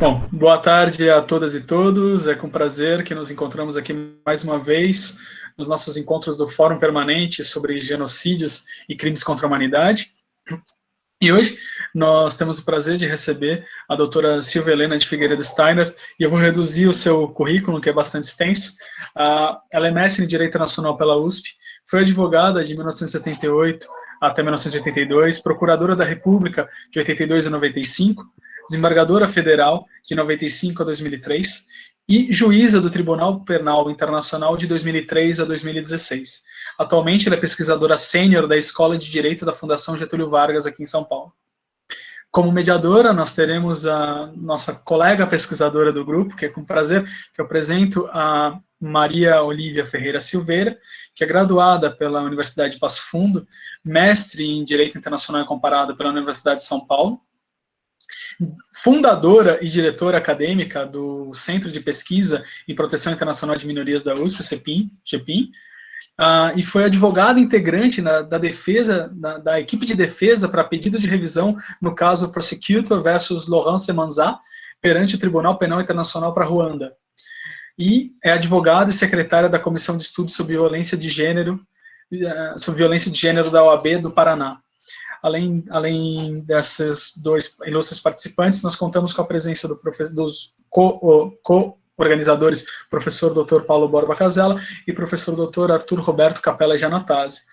Bom, boa tarde a todas e todos. É com prazer que nos encontramos aqui mais uma vez nos nossos encontros do Fórum Permanente sobre Genocídios e Crimes contra a Humanidade. E hoje nós temos o prazer de receber a doutora Silvia Helena de Figueiredo Steiner, e eu vou reduzir o seu currículo, que é bastante extenso. Ela é mestre em Direito Internacional pela USP, foi advogada de 1978 até 1982, procuradora da República de 82 a 95, desembargadora federal de 95 a 2003 e juíza do Tribunal Penal Internacional de 2003 a 2016. Atualmente, ela é pesquisadora sênior da Escola de Direito da Fundação Getúlio Vargas, aqui em São Paulo. Como mediadora, nós teremos a nossa colega pesquisadora do grupo, que é com prazer que eu apresento a Maria Olívia Ferreira Silveira, que é graduada pela Universidade de Passo Fundo, mestre em Direito Internacional e Comparado pela Universidade de São Paulo, fundadora e diretora acadêmica do Centro de Pesquisa e Proteção Internacional de Minorias da USP, CEPIM, e foi advogada integrante da defesa, da equipe de defesa para pedido de revisão no caso Prosecutor versus Laurent Semanzat, perante o Tribunal Penal Internacional para Ruanda. E é advogada e secretária da Comissão de Estudos sobre Violência de Gênero da OAB do Paraná. Além desses dois ilustres participantes, nós contamos com a presença dos co-organizadores, professor Dr. Paulo Borba Casella e professor Dr. Arthur Roberto Capella Giannatasio.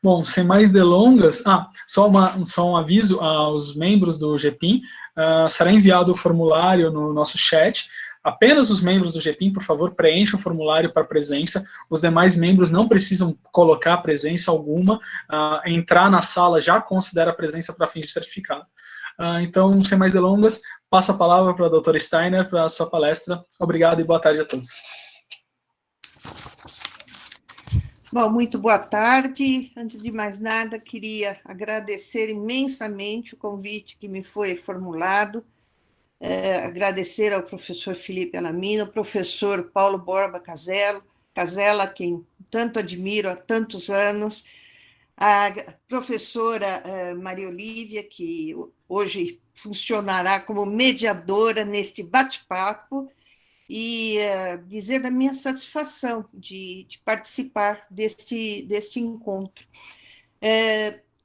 Bom, sem mais delongas, só um aviso aos membros do GPIM, será enviado o formulário no nosso chat. Apenas os membros do GPIM, por favor, preencham o formulário para presença. Os demais membros não precisam colocar presença alguma. Entrar na sala já considera a presença para fins de certificado. Então, sem mais delongas, passo a palavra para a doutora Steiner para a sua palestra. Obrigado e boa tarde a todos. Bom, muito boa tarde. Antes de mais nada, queria agradecer imensamente o convite que me foi formulado. Agradecer ao professor Felipe Alamino, ao professor Paulo Borba Casella, quem tanto admiro há tantos anos, a professora Maria Olívia, que hoje funcionará como mediadora neste bate-papo, e dizer da minha satisfação de participar deste encontro.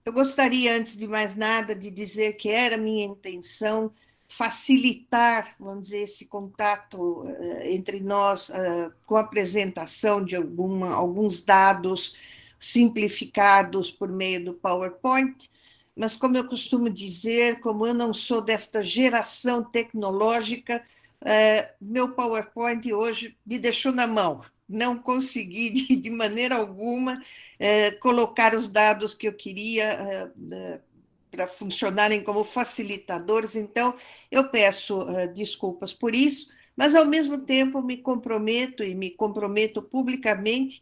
Eu gostaria, antes de mais nada, de dizer que era minha intenção facilitar, vamos dizer, esse contato entre nós com a apresentação de alguns dados simplificados por meio do PowerPoint, mas, como eu costumo dizer, como eu não sou desta geração tecnológica, meu PowerPoint hoje me deixou na mão. Não consegui, de maneira alguma, colocar os dados que eu queria para funcionarem como facilitadores, então eu peço desculpas por isso, mas ao mesmo tempo me comprometo publicamente,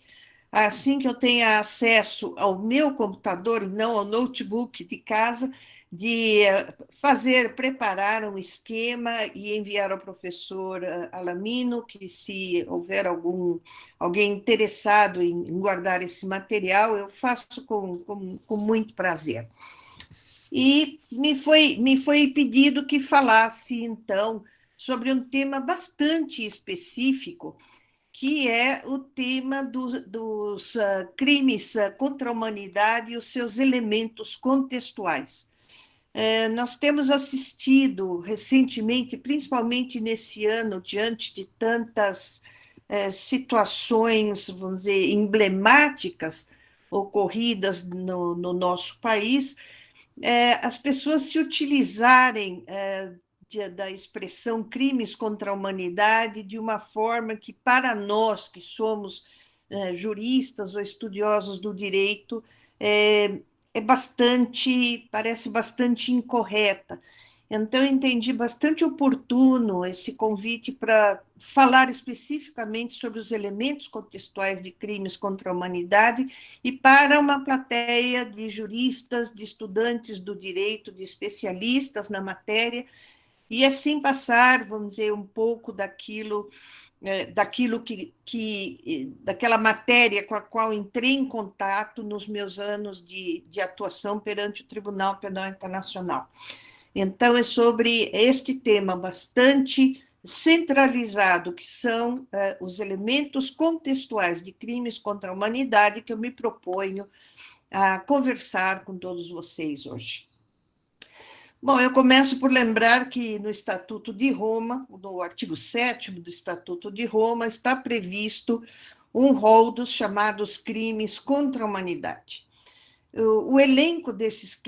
assim que eu tenha acesso ao meu computador e não ao notebook de casa, de preparar um esquema e enviar ao professor Alamino, que se houver alguém interessado em guardar esse material, eu faço com muito prazer. E me foi pedido que falasse, então, sobre um tema bastante específico, que é o tema dos crimes contra a humanidade e os seus elementos contextuais. Nós temos assistido recentemente, principalmente nesse ano, diante de tantas situações, vamos dizer, emblemáticas ocorridas no nosso país, as pessoas se utilizarem da expressão crimes contra a humanidade de uma forma que, para nós que somos juristas ou estudiosos do direito, parece bastante incorreta. Então, eu entendi bastante oportuno esse convite para falar especificamente sobre os elementos contextuais de crimes contra a humanidade e para uma plateia de juristas, de estudantes do direito, de especialistas na matéria, e assim passar, vamos dizer, um pouco daquela matéria com a qual entrei em contato nos meus anos de atuação perante o Tribunal Penal Internacional. Então, é sobre este tema bastante centralizado, que são os elementos contextuais de crimes contra a humanidade, que eu me proponho a conversar com todos vocês hoje. Bom, eu começo por lembrar que no Estatuto de Roma, no artigo 7º do Estatuto de Roma, está previsto um rol dos chamados crimes contra a humanidade. O elenco desses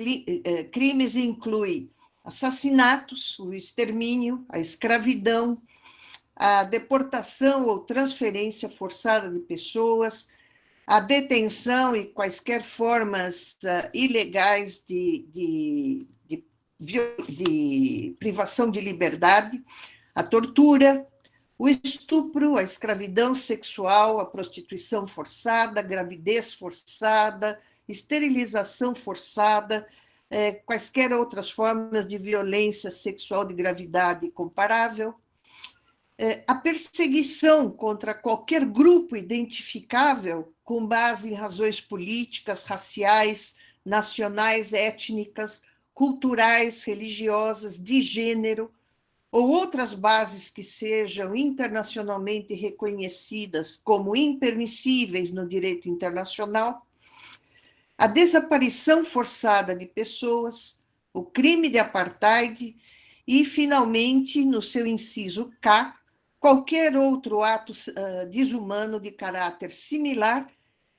crimes inclui assassinatos, o extermínio, a escravidão, a deportação ou transferência forçada de pessoas, a detenção e quaisquer formas ilegais de privação de liberdade, a tortura, o estupro, a escravidão sexual, a prostituição forçada, a gravidez forçada, esterilização forçada, quaisquer outras formas de violência sexual de gravidade comparável, a perseguição contra qualquer grupo identificável com base em razões políticas, raciais, nacionais, étnicas, culturais, religiosas, de gênero, ou outras bases que sejam internacionalmente reconhecidas como impermissíveis no direito internacional, a desaparição forçada de pessoas, o crime de apartheid e, finalmente, no seu inciso K, qualquer outro ato desumano de caráter similar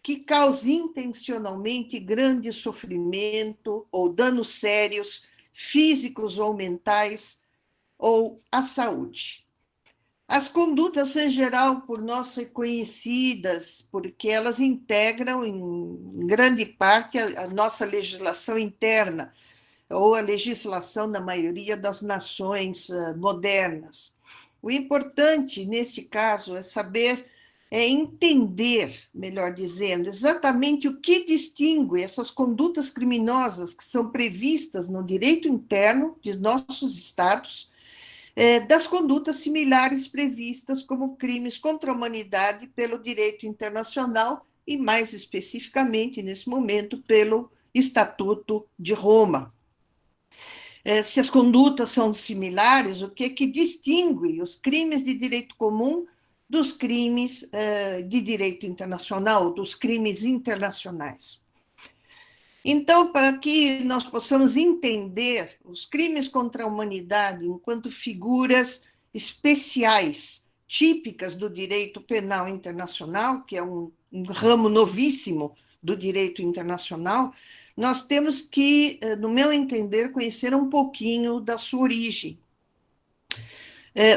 que cause intencionalmente grande sofrimento ou danos sérios, físicos ou mentais, ou à saúde. As condutas, em geral, por nós reconhecidas, porque elas integram, em grande parte, a nossa legislação interna, ou a legislação da maioria das nações modernas. O importante, neste caso, é saber, entender, melhor dizendo, exatamente o que distingue essas condutas criminosas que são previstas no direito interno de nossos estados, das condutas similares previstas como crimes contra a humanidade pelo direito internacional e, mais especificamente, nesse momento, pelo Estatuto de Roma. Se as condutas são similares, o que distingue os crimes de direito comum dos crimes de direito internacional, dos crimes internacionais? Então, para que nós possamos entender os crimes contra a humanidade enquanto figuras especiais, típicas do direito penal internacional, que é um ramo novíssimo do direito internacional, nós temos que, no meu entender, conhecer um pouquinho da sua origem.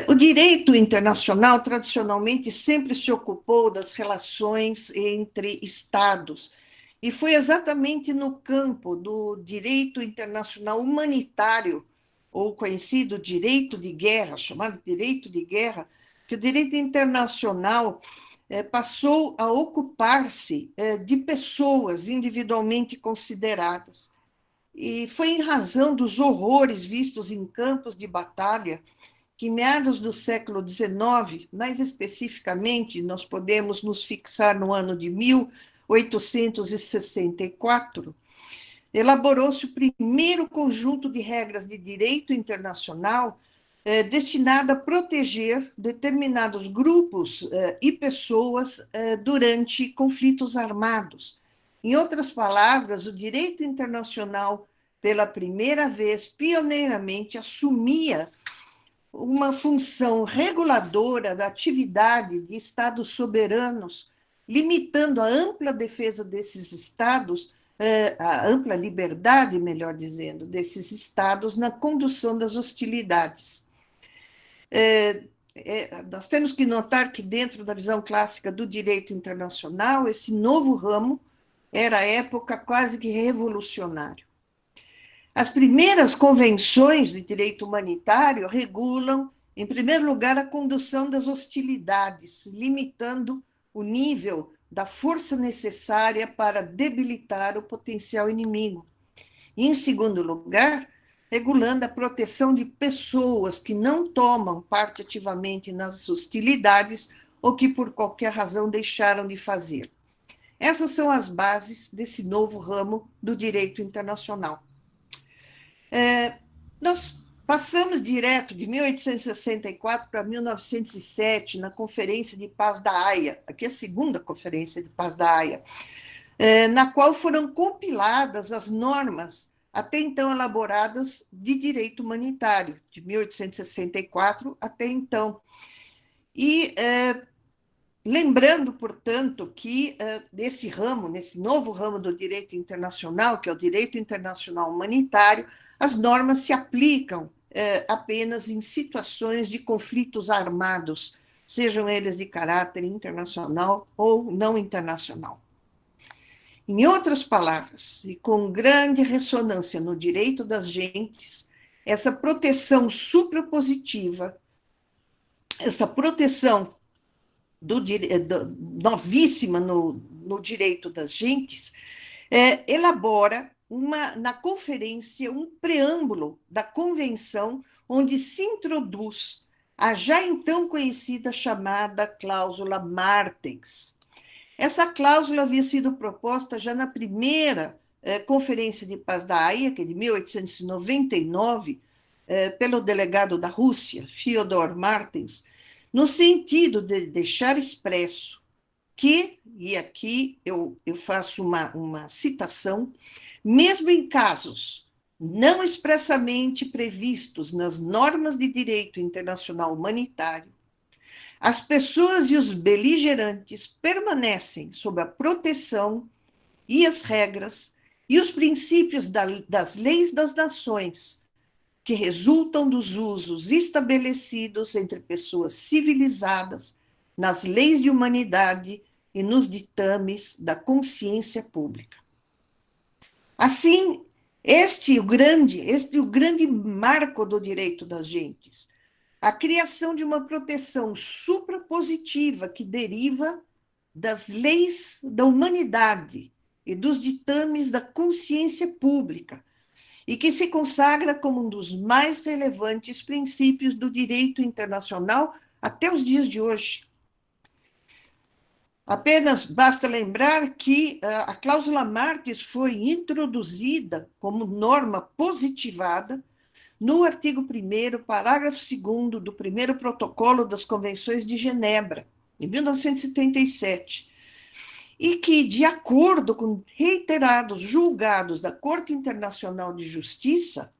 O direito internacional, tradicionalmente, sempre se ocupou das relações entre Estados, e foi exatamente no campo do direito internacional humanitário, ou conhecido direito de guerra, chamado direito de guerra, que o direito internacional passou a ocupar-se de pessoas individualmente consideradas. E foi em razão dos horrores vistos em campos de batalha que, meados do século XIX, mais especificamente, nós podemos nos fixar no ano de 1864, elaborou-se o primeiro conjunto de regras de direito internacional destinado a proteger determinados grupos e pessoas durante conflitos armados. Em outras palavras, o direito internacional, pela primeira vez, pioneiramente, assumia uma função reguladora da atividade de Estados soberanos, limitando a ampla defesa desses Estados, a ampla liberdade, melhor dizendo, desses Estados na condução das hostilidades. Nós temos que notar que, dentro da visão clássica do direito internacional, esse novo ramo era, à época, quase que revolucionário. As primeiras convenções de direito humanitário regulam, em primeiro lugar, a condução das hostilidades, limitando o nível da força necessária para debilitar o potencial inimigo. E, em segundo lugar, regulando a proteção de pessoas que não tomam parte ativamente nas hostilidades ou que, por qualquer razão, deixaram de fazer. Essas são as bases desse novo ramo do direito internacional. Nós passamos direto de 1864 para 1907, na Conferência de Paz da Haia, aqui é a segunda Conferência de Paz da Haia, na qual foram compiladas as normas até então elaboradas de direito humanitário, de 1864 até então. E lembrando, portanto, que nesse novo ramo do direito internacional, que é o direito internacional humanitário, as normas se aplicam apenas em situações de conflitos armados, sejam eles de caráter internacional ou não internacional. Em outras palavras, e com grande ressonância no direito das gentes, essa proteção suprapositiva, essa proteção novíssima no direito das gentes, elabora na conferência um preâmbulo da convenção onde se introduz a já então conhecida chamada cláusula Martens. Essa cláusula havia sido proposta já na primeira Conferência de Paz da Haia, que é de 1899, pelo delegado da Rússia, Fyodor Martens, no sentido de deixar expresso que, e aqui eu faço uma citação, mesmo em casos não expressamente previstos nas normas de direito internacional humanitário, as pessoas e os beligerantes permanecem sob a proteção e as regras e os princípios das leis das nações, que resultam dos usos estabelecidos entre pessoas civilizadas, nas leis de humanidade e nos ditames da consciência pública. Assim, este é o grande marco do direito das gentes, a criação de uma proteção suprapositiva que deriva das leis da humanidade e dos ditames da consciência pública, e que se consagra como um dos mais relevantes princípios do direito internacional até os dias de hoje. Apenas basta lembrar que a cláusula Martens foi introduzida como norma positivada no artigo 1º, parágrafo 2º do primeiro protocolo das Convenções de Genebra, em 1977, e que, de acordo com reiterados julgados da Corte Internacional de Justiça,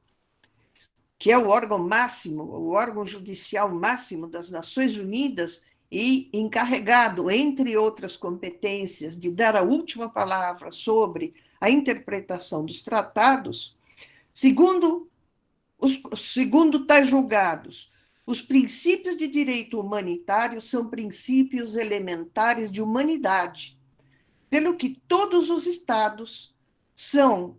que é o órgão máximo, o órgão judicial máximo das Nações Unidas e encarregado, entre outras competências, de dar a última palavra sobre a interpretação dos tratados, segundo tais julgados, os princípios de direito humanitário são princípios elementares de humanidade, pelo que todos os Estados são,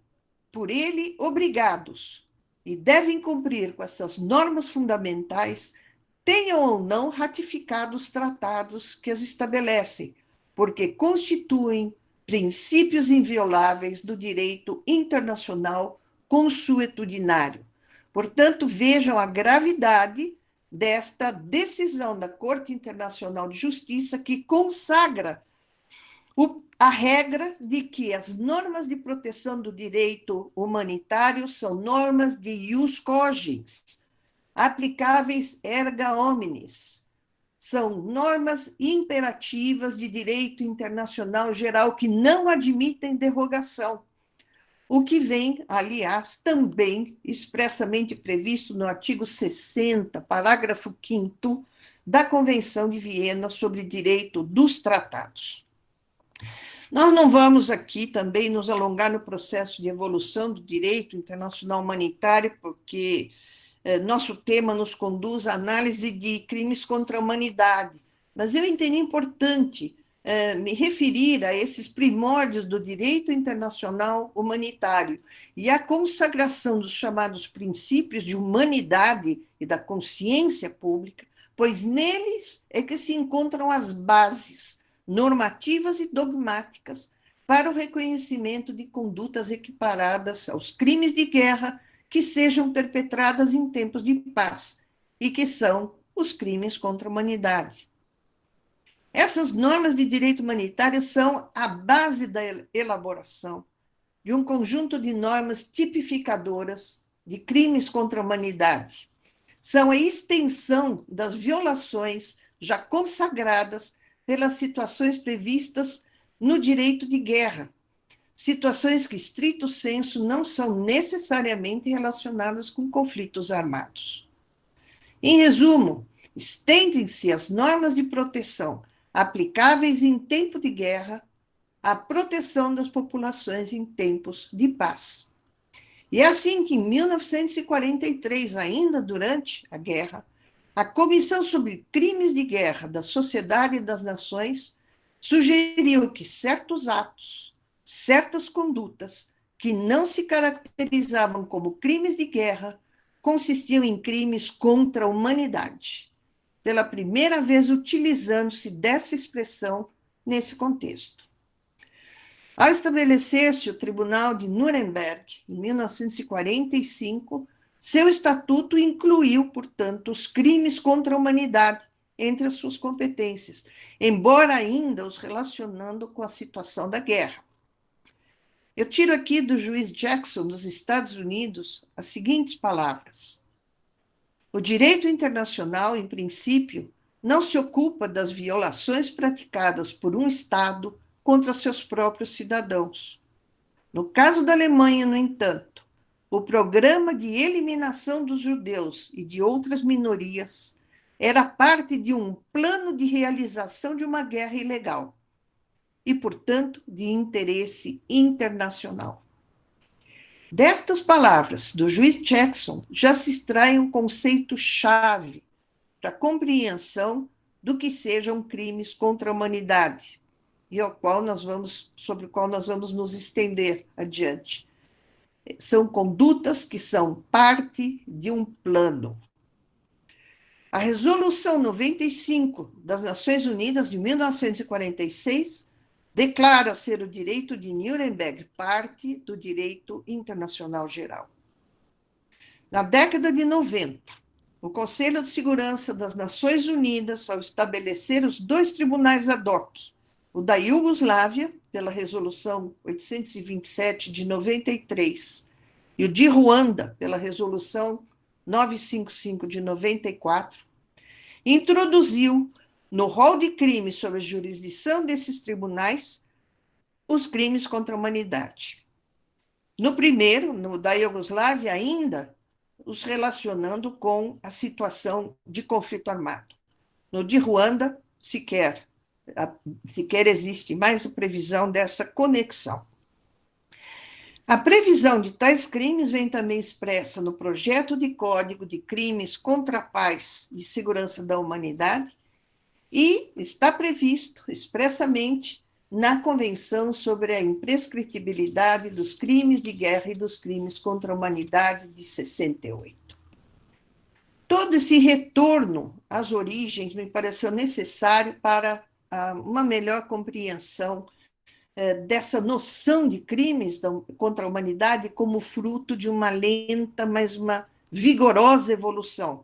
por ele, obrigados e devem cumprir com essas normas fundamentais, tenham ou não ratificado os tratados que as estabelecem, porque constituem princípios invioláveis do direito internacional consuetudinário. Portanto, vejam a gravidade desta decisão da Corte Internacional de Justiça que consagra a regra de que as normas de proteção do direito humanitário são normas de ius cogens, aplicáveis erga omnes. São normas imperativas de direito internacional geral que não admitem derrogação, o que vem, aliás, também expressamente previsto no artigo 60, parágrafo 5º da Convenção de Viena sobre Direito dos Tratados. Nós não vamos aqui também nos alongar no processo de evolução do direito internacional humanitário, porque nosso tema nos conduz à análise de crimes contra a humanidade, mas eu entendi importante me referir a esses primórdios do direito internacional humanitário e à consagração dos chamados princípios de humanidade e da consciência pública, pois neles é que se encontram as bases normativas e dogmáticas para o reconhecimento de condutas equiparadas aos crimes de guerra que sejam perpetradas em tempos de paz e que são os crimes contra a humanidade. Essas normas de direito humanitário são a base da elaboração de um conjunto de normas tipificadoras de crimes contra a humanidade. São a extensão das violações já consagradas pelas situações previstas no direito de guerra, situações que, estrito sensu, não são necessariamente relacionadas com conflitos armados. Em resumo, estendem-se as normas de proteção aplicáveis em tempo de guerra à proteção das populações em tempos de paz. E é assim que, em 1943, ainda durante a guerra, a Comissão sobre Crimes de Guerra da Sociedade das Nações sugeriu que certos atos, certas condutas que não se caracterizavam como crimes de guerra consistiam em crimes contra a humanidade, pela primeira vez utilizando-se dessa expressão nesse contexto. Ao estabelecer-se o Tribunal de Nuremberg, em 1945, seu estatuto incluiu, portanto, os crimes contra a humanidade entre as suas competências, embora ainda os relacionando com a situação da guerra. Eu tiro aqui do juiz Jackson, dos Estados Unidos, as seguintes palavras: o direito internacional, em princípio, não se ocupa das violações praticadas por um Estado contra seus próprios cidadãos. No caso da Alemanha, no entanto, o programa de eliminação dos judeus e de outras minorias era parte de um plano de realização de uma guerra ilegal e, portanto, de interesse internacional. Destas palavras do juiz Jackson já se extrai um conceito-chave para a compreensão do que sejam crimes contra a humanidade, e sobre o qual nós vamos nos estender adiante. São condutas que são parte de um plano. A Resolução 95 das Nações Unidas de 1946 declara ser o direito de Nuremberg parte do direito internacional geral. Na década de 90, o Conselho de Segurança das Nações Unidas, ao estabelecer os dois tribunais ad hoc, o da Iugoslávia, pela Resolução 827 de 93, e o de Ruanda, pela Resolução 955 de 94, introduziu no rol de crimes sob a jurisdição desses tribunais os crimes contra a humanidade. No primeiro, no da Iugoslávia, ainda os relacionando com a situação de conflito armado. No de Ruanda, sequer existe mais a previsão dessa conexão. A previsão de tais crimes vem também expressa no projeto de Código de Crimes contra a Paz e Segurança da Humanidade e está previsto expressamente na Convenção sobre a Imprescritibilidade dos Crimes de Guerra e dos Crimes contra a Humanidade de 68. Todo esse retorno às origens me pareceu necessário para uma melhor compreensão dessa noção de crimes contra a humanidade como fruto de uma lenta, mas uma vigorosa evolução,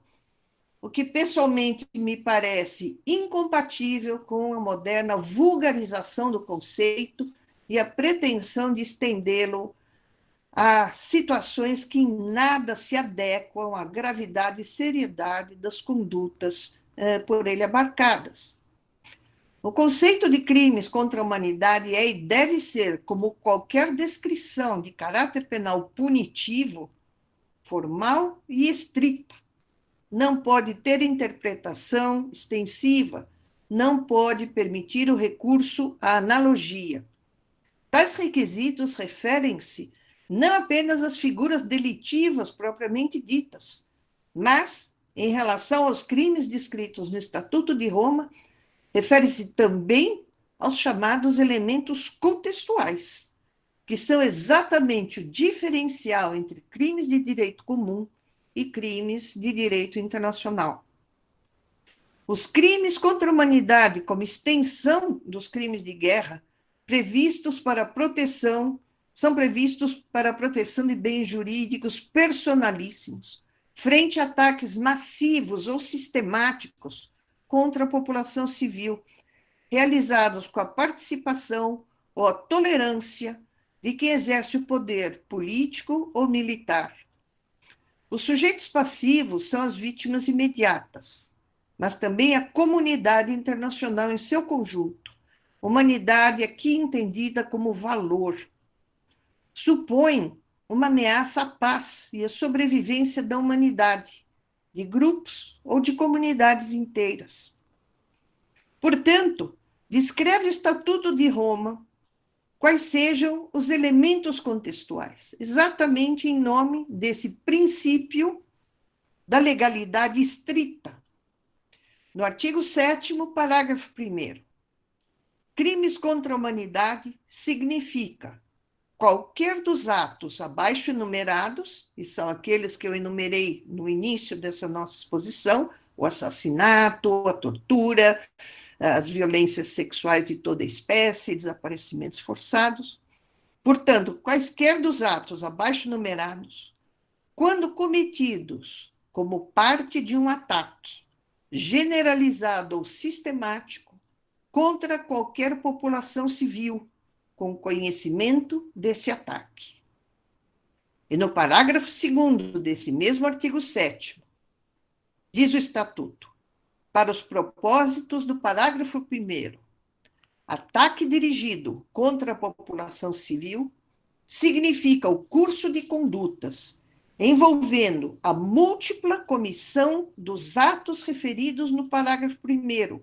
o que pessoalmente me parece incompatível com a moderna vulgarização do conceito e a pretensão de estendê-lo a situações que em nada se adequam à gravidade e seriedade das condutas por ele abarcadas. O conceito de crimes contra a humanidade é e deve ser, como qualquer descrição de caráter penal punitivo, formal e estrita. Não pode ter interpretação extensiva, não pode permitir o recurso à analogia. Tais requisitos referem-se não apenas às figuras delitivas propriamente ditas, mas, em relação aos crimes descritos no Estatuto de Roma, refere-se também aos chamados elementos contextuais, que são exatamente o diferencial entre crimes de direito comum e crimes de direito internacional. Os crimes contra a humanidade, como extensão dos crimes de guerra, são previstos para a proteção de bens jurídicos personalíssimos, frente a ataques massivos ou sistemáticos contra a população civil, realizados com a participação ou a tolerância de quem exerce o poder político ou militar. Os sujeitos passivos são as vítimas imediatas, mas também a comunidade internacional em seu conjunto. Humanidade aqui entendida como valor. Supõe uma ameaça à paz e à sobrevivência da humanidade, de grupos ou de comunidades inteiras. Portanto, descreve o Estatuto de Roma quais sejam os elementos contextuais, exatamente em nome desse princípio da legalidade estrita. No artigo 7º, parágrafo 1º, crimes contra a humanidade significa qualquer dos atos abaixo enumerados, e são aqueles que eu enumerei no início dessa nossa exposição, o assassinato, a tortura, as violências sexuais de toda espécie, desaparecimentos forçados. Portanto, quaisquer dos atos abaixo enumerados, quando cometidos como parte de um ataque generalizado ou sistemático contra qualquer população civil, com conhecimento desse ataque. E no parágrafo 2º desse mesmo artigo 7º, diz o Estatuto, para os propósitos do parágrafo 1º, ataque dirigido contra a população civil significa o curso de condutas envolvendo a múltipla comissão dos atos referidos no parágrafo 1º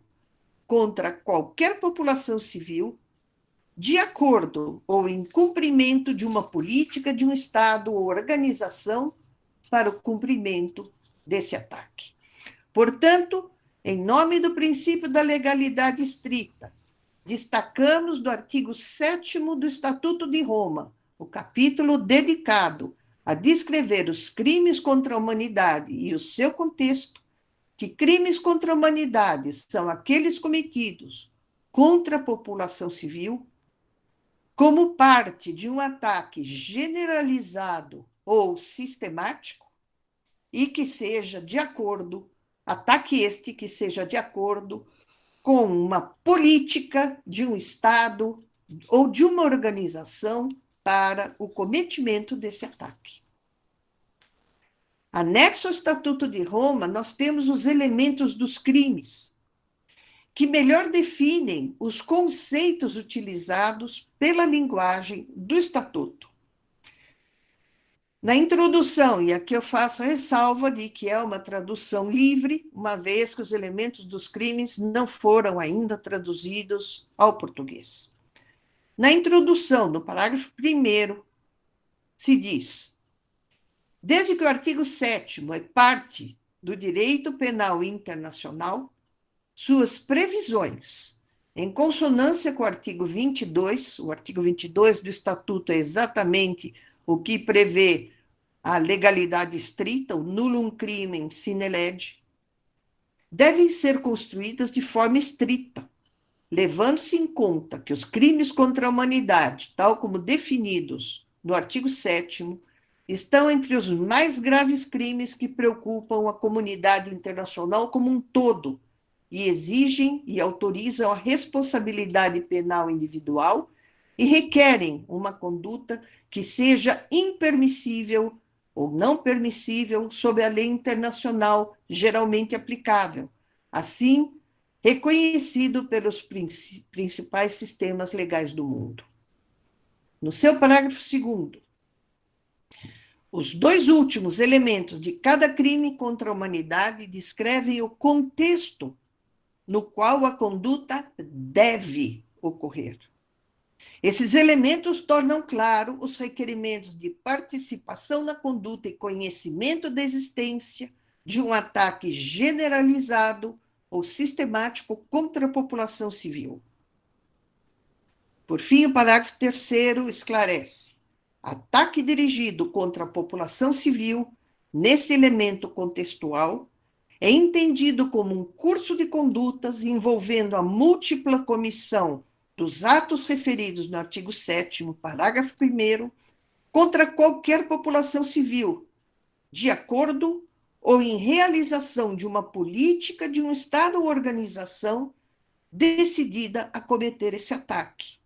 contra qualquer população civil, de acordo ou em cumprimento de uma política de um Estado ou organização para o cumprimento desse ataque. Portanto, em nome do princípio da legalidade estrita, destacamos do artigo 7º do Estatuto de Roma, o capítulo dedicado a descrever os crimes contra a humanidade e o seu contexto, que crimes contra a humanidade são aqueles cometidos contra a população civil, como parte de um ataque generalizado ou sistemático, e que seja de acordo, ataque este que seja de acordo com uma política de um Estado ou de uma organização para o cometimento desse ataque. Anexo ao Estatuto de Roma, nós temos os elementos dos crimes, que melhor definem os conceitos utilizados pela linguagem do Estatuto. Na introdução, e aqui eu faço a ressalva de que é uma tradução livre, uma vez que os elementos dos crimes não foram ainda traduzidos ao português. Na introdução, no parágrafo 1º, se diz: desde que o artigo 7º é parte do direito penal internacional, suas previsões, em consonância com o artigo 22, o artigo 22 do Estatuto é exatamente o que prevê a legalidade estrita, o nullum crimen sine lege, devem ser construídas de forma estrita, levando-se em conta que os crimes contra a humanidade, tal como definidos no artigo 7º, estão entre os mais graves crimes que preocupam a comunidade internacional como um todo, e exigem e autorizam a responsabilidade penal individual e requerem uma conduta que seja impermissível ou não permissível sob a lei internacional geralmente aplicável, assim reconhecido pelos principais sistemas legais do mundo. No seu parágrafo 2º, os dois últimos elementos de cada crime contra a humanidade descrevem o contexto no qual a conduta deve ocorrer. Esses elementos tornam claro os requerimentos de participação na conduta e conhecimento da existência de um ataque generalizado ou sistemático contra a população civil. Por fim, o parágrafo 3º esclarece: ataque dirigido contra a população civil, nesse elemento contextual, é entendido como um curso de condutas envolvendo a múltipla comissão dos atos referidos no artigo 7º, parágrafo 1º, contra qualquer população civil, de acordo ou em realização de uma política de um Estado ou organização decidida a cometer esse ataque.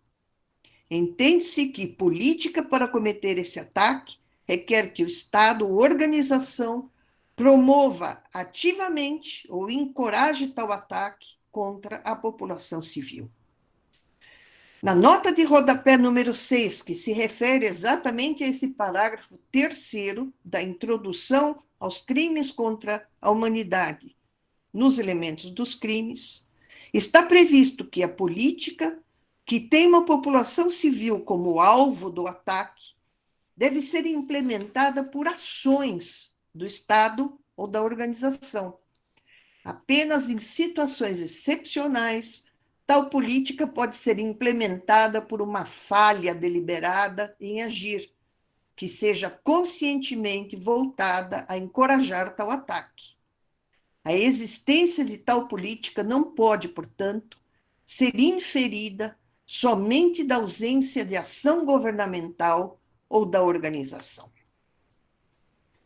Entende-se que política para cometer esse ataque requer que o Estado ou organização promova ativamente ou encoraje tal ataque contra a população civil. Na nota de rodapé número 6, que se refere exatamente a esse parágrafo terceiro da introdução aos crimes contra a humanidade, nos elementos dos crimes, está previsto que a política que tem uma população civil como alvo do ataque deve ser implementada por ações do Estado ou da organização. Apenas em situações excepcionais, tal política pode ser implementada por uma falha deliberada em agir, que seja conscientemente voltada a encorajar tal ataque. A existência de tal política não pode, portanto, ser inferida somente da ausência de ação governamental ou da organização.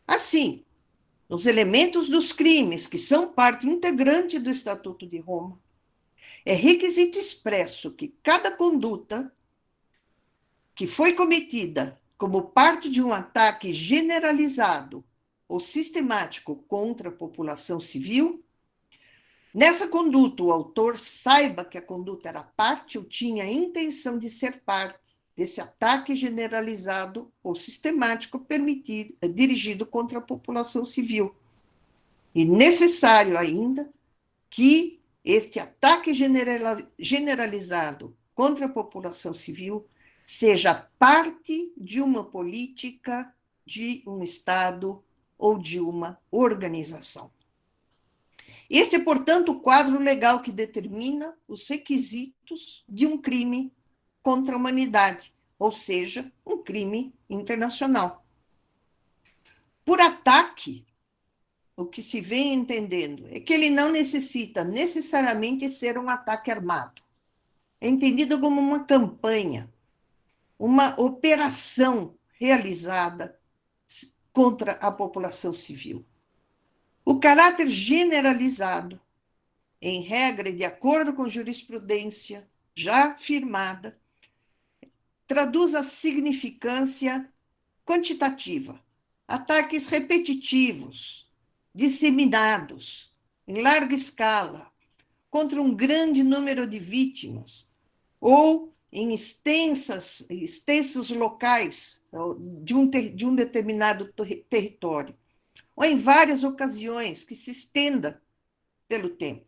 Assim, os elementos dos crimes, que são parte integrante do Estatuto de Roma, é requisito expresso que cada conduta que foi cometida como parte de um ataque generalizado ou sistemático contra a população civil, nessa conduta o autor saiba que a conduta era parte ou tinha a intenção de ser parte desse ataque generalizado ou sistemático dirigido contra a população civil. E necessário ainda que este ataque generalizado contra a população civil seja parte de uma política de um Estado ou de uma organização. Este é, portanto, o quadro legal que determina os requisitos de um crime contra a humanidade, ou seja, um crime internacional. Por ataque, o que se vem entendendo é que ele não necessita necessariamente ser um ataque armado. É entendido como uma campanha, uma operação realizada contra a população civil. O caráter generalizado, em regra e de acordo com jurisprudência já firmada, traduz a significância quantitativa, ataques repetitivos, disseminados, em larga escala, contra um grande número de vítimas, ou em extensos locais de um determinado território, ou em várias ocasiões que se estenda pelo tempo.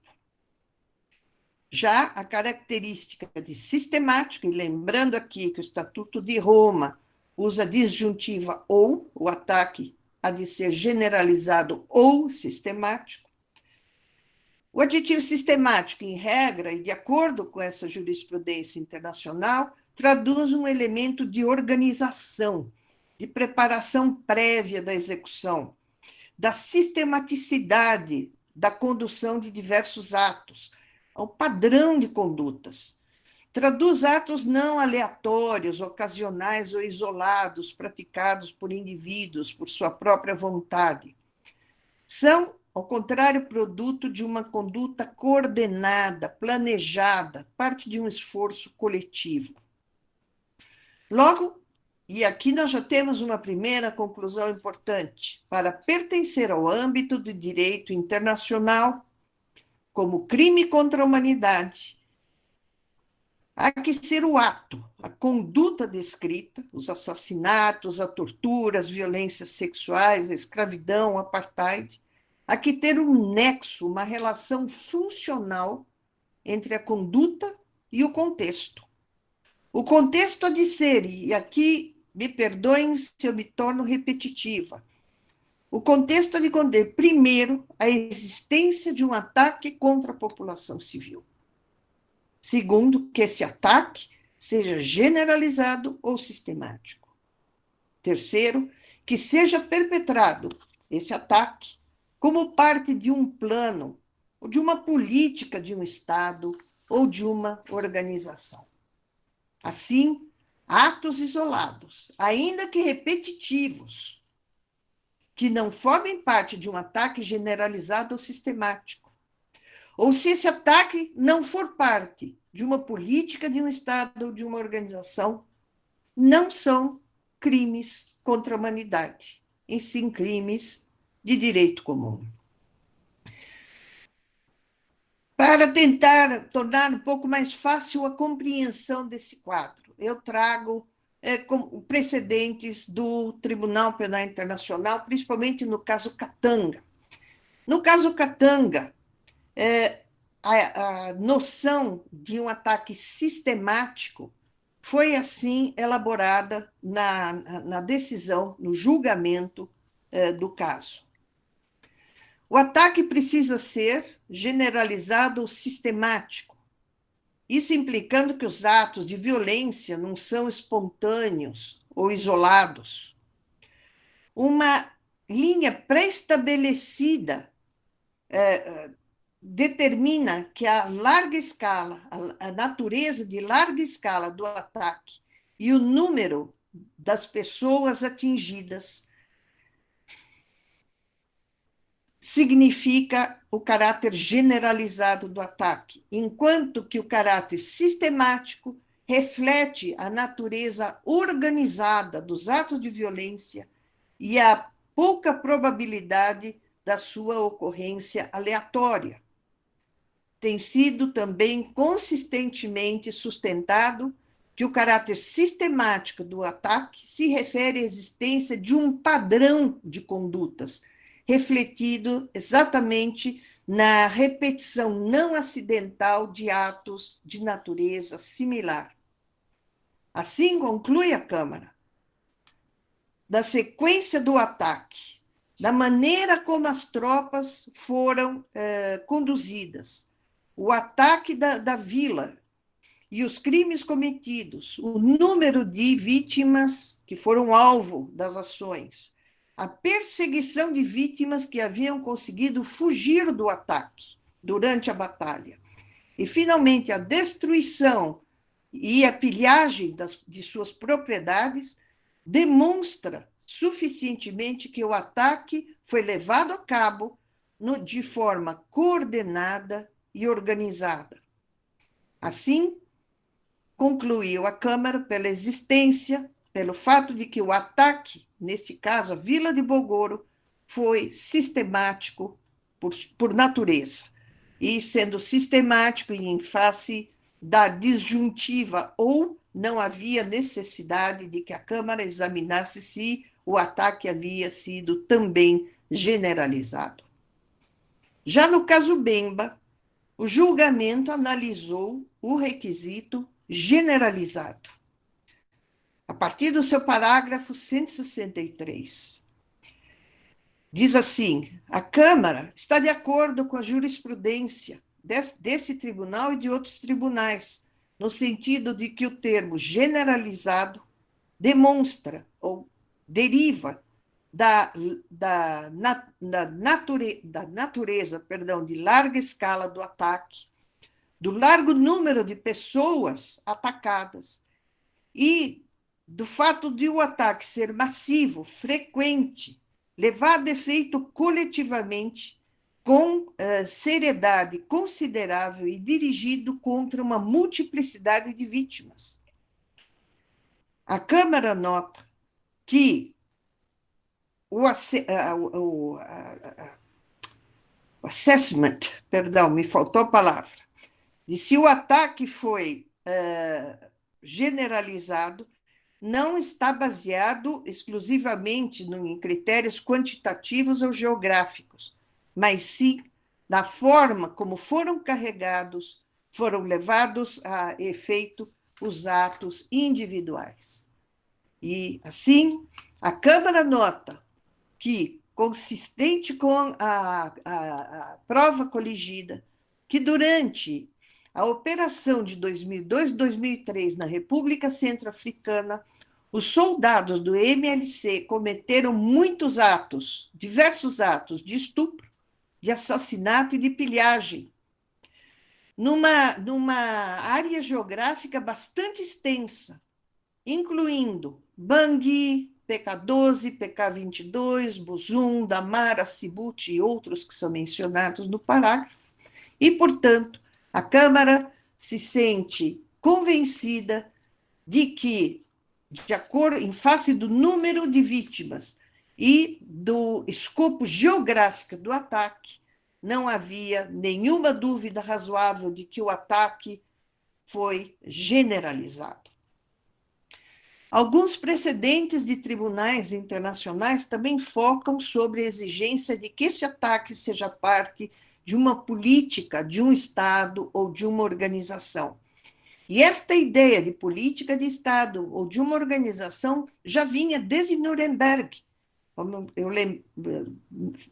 Já a característica de sistemático, e lembrando aqui que o Estatuto de Roma usa a disjuntiva ou, o ataque há de ser generalizado ou sistemático. O adjetivo sistemático, em regra, e de acordo com essa jurisprudência internacional, traduz um elemento de organização, de preparação prévia da execução, da sistematicidade da condução de diversos atos, ao padrão de condutas. Traduz atos não aleatórios, ocasionais ou isolados, praticados por indivíduos por sua própria vontade. São, ao contrário, produto de uma conduta coordenada, planejada, parte de um esforço coletivo. Logo, e aqui nós já temos uma primeira conclusão importante, para pertencer ao âmbito do direito internacional, como crime contra a humanidade, há que ser o ato, a conduta descrita, os assassinatos, a tortura, as violências sexuais, a escravidão, o apartheid, há que ter um nexo, uma relação funcional entre a conduta e o contexto. O contexto há de ser, e aqui me perdoem se eu me torno repetitiva, o contexto há de conter, primeiro, a existência de um ataque contra a população civil. Segundo, que esse ataque seja generalizado ou sistemático. Terceiro, que seja perpetrado esse ataque como parte de um plano, ou de uma política de um Estado ou de uma organização. Assim, atos isolados, ainda que repetitivos, que não formem parte de um ataque generalizado ou sistemático, ou se esse ataque não for parte de uma política de um Estado ou de uma organização, não são crimes contra a humanidade, e sim crimes de direito comum. Para tentar tornar um pouco mais fácil a compreensão desse quadro, eu trago precedentes do Tribunal Penal Internacional, principalmente no caso Katanga. No caso Katanga, a noção de um ataque sistemático foi assim elaborada na decisão, no julgamento do caso. O ataque precisa ser generalizado ou sistemático, isso implicando que os atos de violência não são espontâneos ou isolados. Uma linha pré-estabelecida determina que a larga escala, a natureza de larga escala do ataque e o número das pessoas atingidas significa o caráter generalizado do ataque, enquanto que o caráter sistemático reflete a natureza organizada dos atos de violência e a pouca probabilidade da sua ocorrência aleatória. Tem sido também consistentemente sustentado que o caráter sistemático do ataque se refere à existência de um padrão de condutas, refletido exatamente na repetição não acidental de atos de natureza similar. Assim conclui a Câmara, da sequência do ataque, da maneira como as tropas foram conduzidas, o ataque da vila e os crimes cometidos, o número de vítimas que foram alvo das ações, a perseguição de vítimas que haviam conseguido fugir do ataque durante a batalha, e, finalmente, a destruição e a pilhagem de suas propriedades demonstra suficientemente que o ataque foi levado a cabo de forma coordenada e organizada. Assim, concluiu a Câmara pelo fato de que o ataque, neste caso, a Vila de Bogoro, foi sistemático por natureza, e sendo sistemático e em face da disjuntiva, ou não havia necessidade de que a Câmara examinasse se o ataque havia sido também generalizado. Já no caso Bemba, o julgamento analisou o requisito generalizado, a partir do seu parágrafo 163. Diz assim: a Câmara está de acordo com a jurisprudência desse tribunal e de outros tribunais, no sentido de que o termo generalizado demonstra ou deriva da natureza de larga escala do ataque, do largo número de pessoas atacadas e do fato de o ataque ser massivo, frequente, levado a efeito coletivamente, com seriedade considerável e dirigido contra uma multiplicidade de vítimas. A Câmara nota que o assessment, perdão, me faltou a palavra, de se o ataque foi generalizado, não está baseado exclusivamente em critérios quantitativos ou geográficos, mas sim na forma como foram carregados, foram levados a efeito os atos individuais. E, assim, a Câmara nota que, consistente com a prova coligida, que durante a operação de 2002 e 2003 na República Centro-Africana, os soldados do MLC cometeram muitos atos, diversos atos de estupro, de assassinato e de pilhagem, numa área geográfica bastante extensa, incluindo Bangui, PK12, PK22, Buzum, Damara, Sibute e outros que são mencionados no parágrafo, e, portanto, a Câmara se sente convencida de que em face do número de vítimas e do escopo geográfico do ataque, não havia nenhuma dúvida razoável de que o ataque foi generalizado. Alguns precedentes de tribunais internacionais também focam sobre a exigência de que esse ataque seja parte de uma política, de um Estado ou de uma organização. E esta ideia de política de Estado ou de uma organização já vinha desde Nuremberg, como eu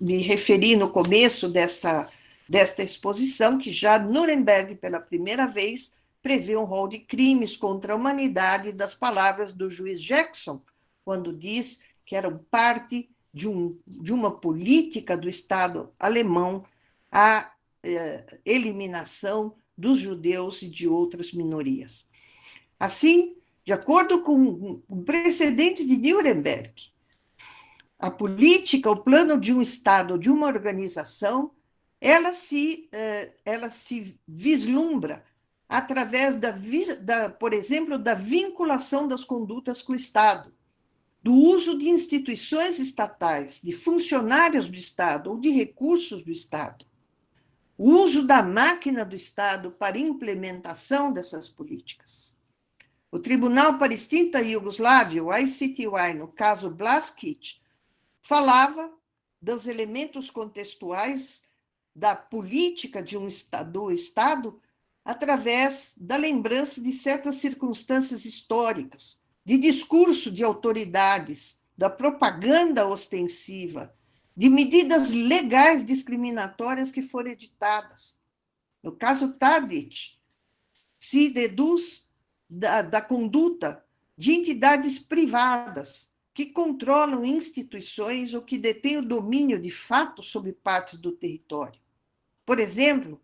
me referi no começo desta exposição, que já Nuremberg, pela primeira vez, prevê um rol de crimes contra a humanidade das palavras do juiz Jackson, quando diz que eram parte de uma política do Estado alemão a eliminação dos judeus e de outras minorias. Assim, de acordo com precedentes de Nuremberg, a política, o plano de um Estado, de uma organização, ela se vislumbra através por exemplo, da vinculação das condutas com o Estado, do uso de instituições estatais, de funcionários do Estado ou de recursos do Estado, o uso da máquina do Estado para implementação dessas políticas. O Tribunal para Extinta Iugoslávia, o ICTY, no caso Blaskić, falava dos elementos contextuais da política do Estado através da lembrança de certas circunstâncias históricas, de discurso de autoridades, da propaganda ostensiva, de medidas legais discriminatórias que foram editadas. No caso Tadić, se deduz da conduta de entidades privadas que controlam instituições ou que detêm o domínio de fato sobre partes do território. Por exemplo,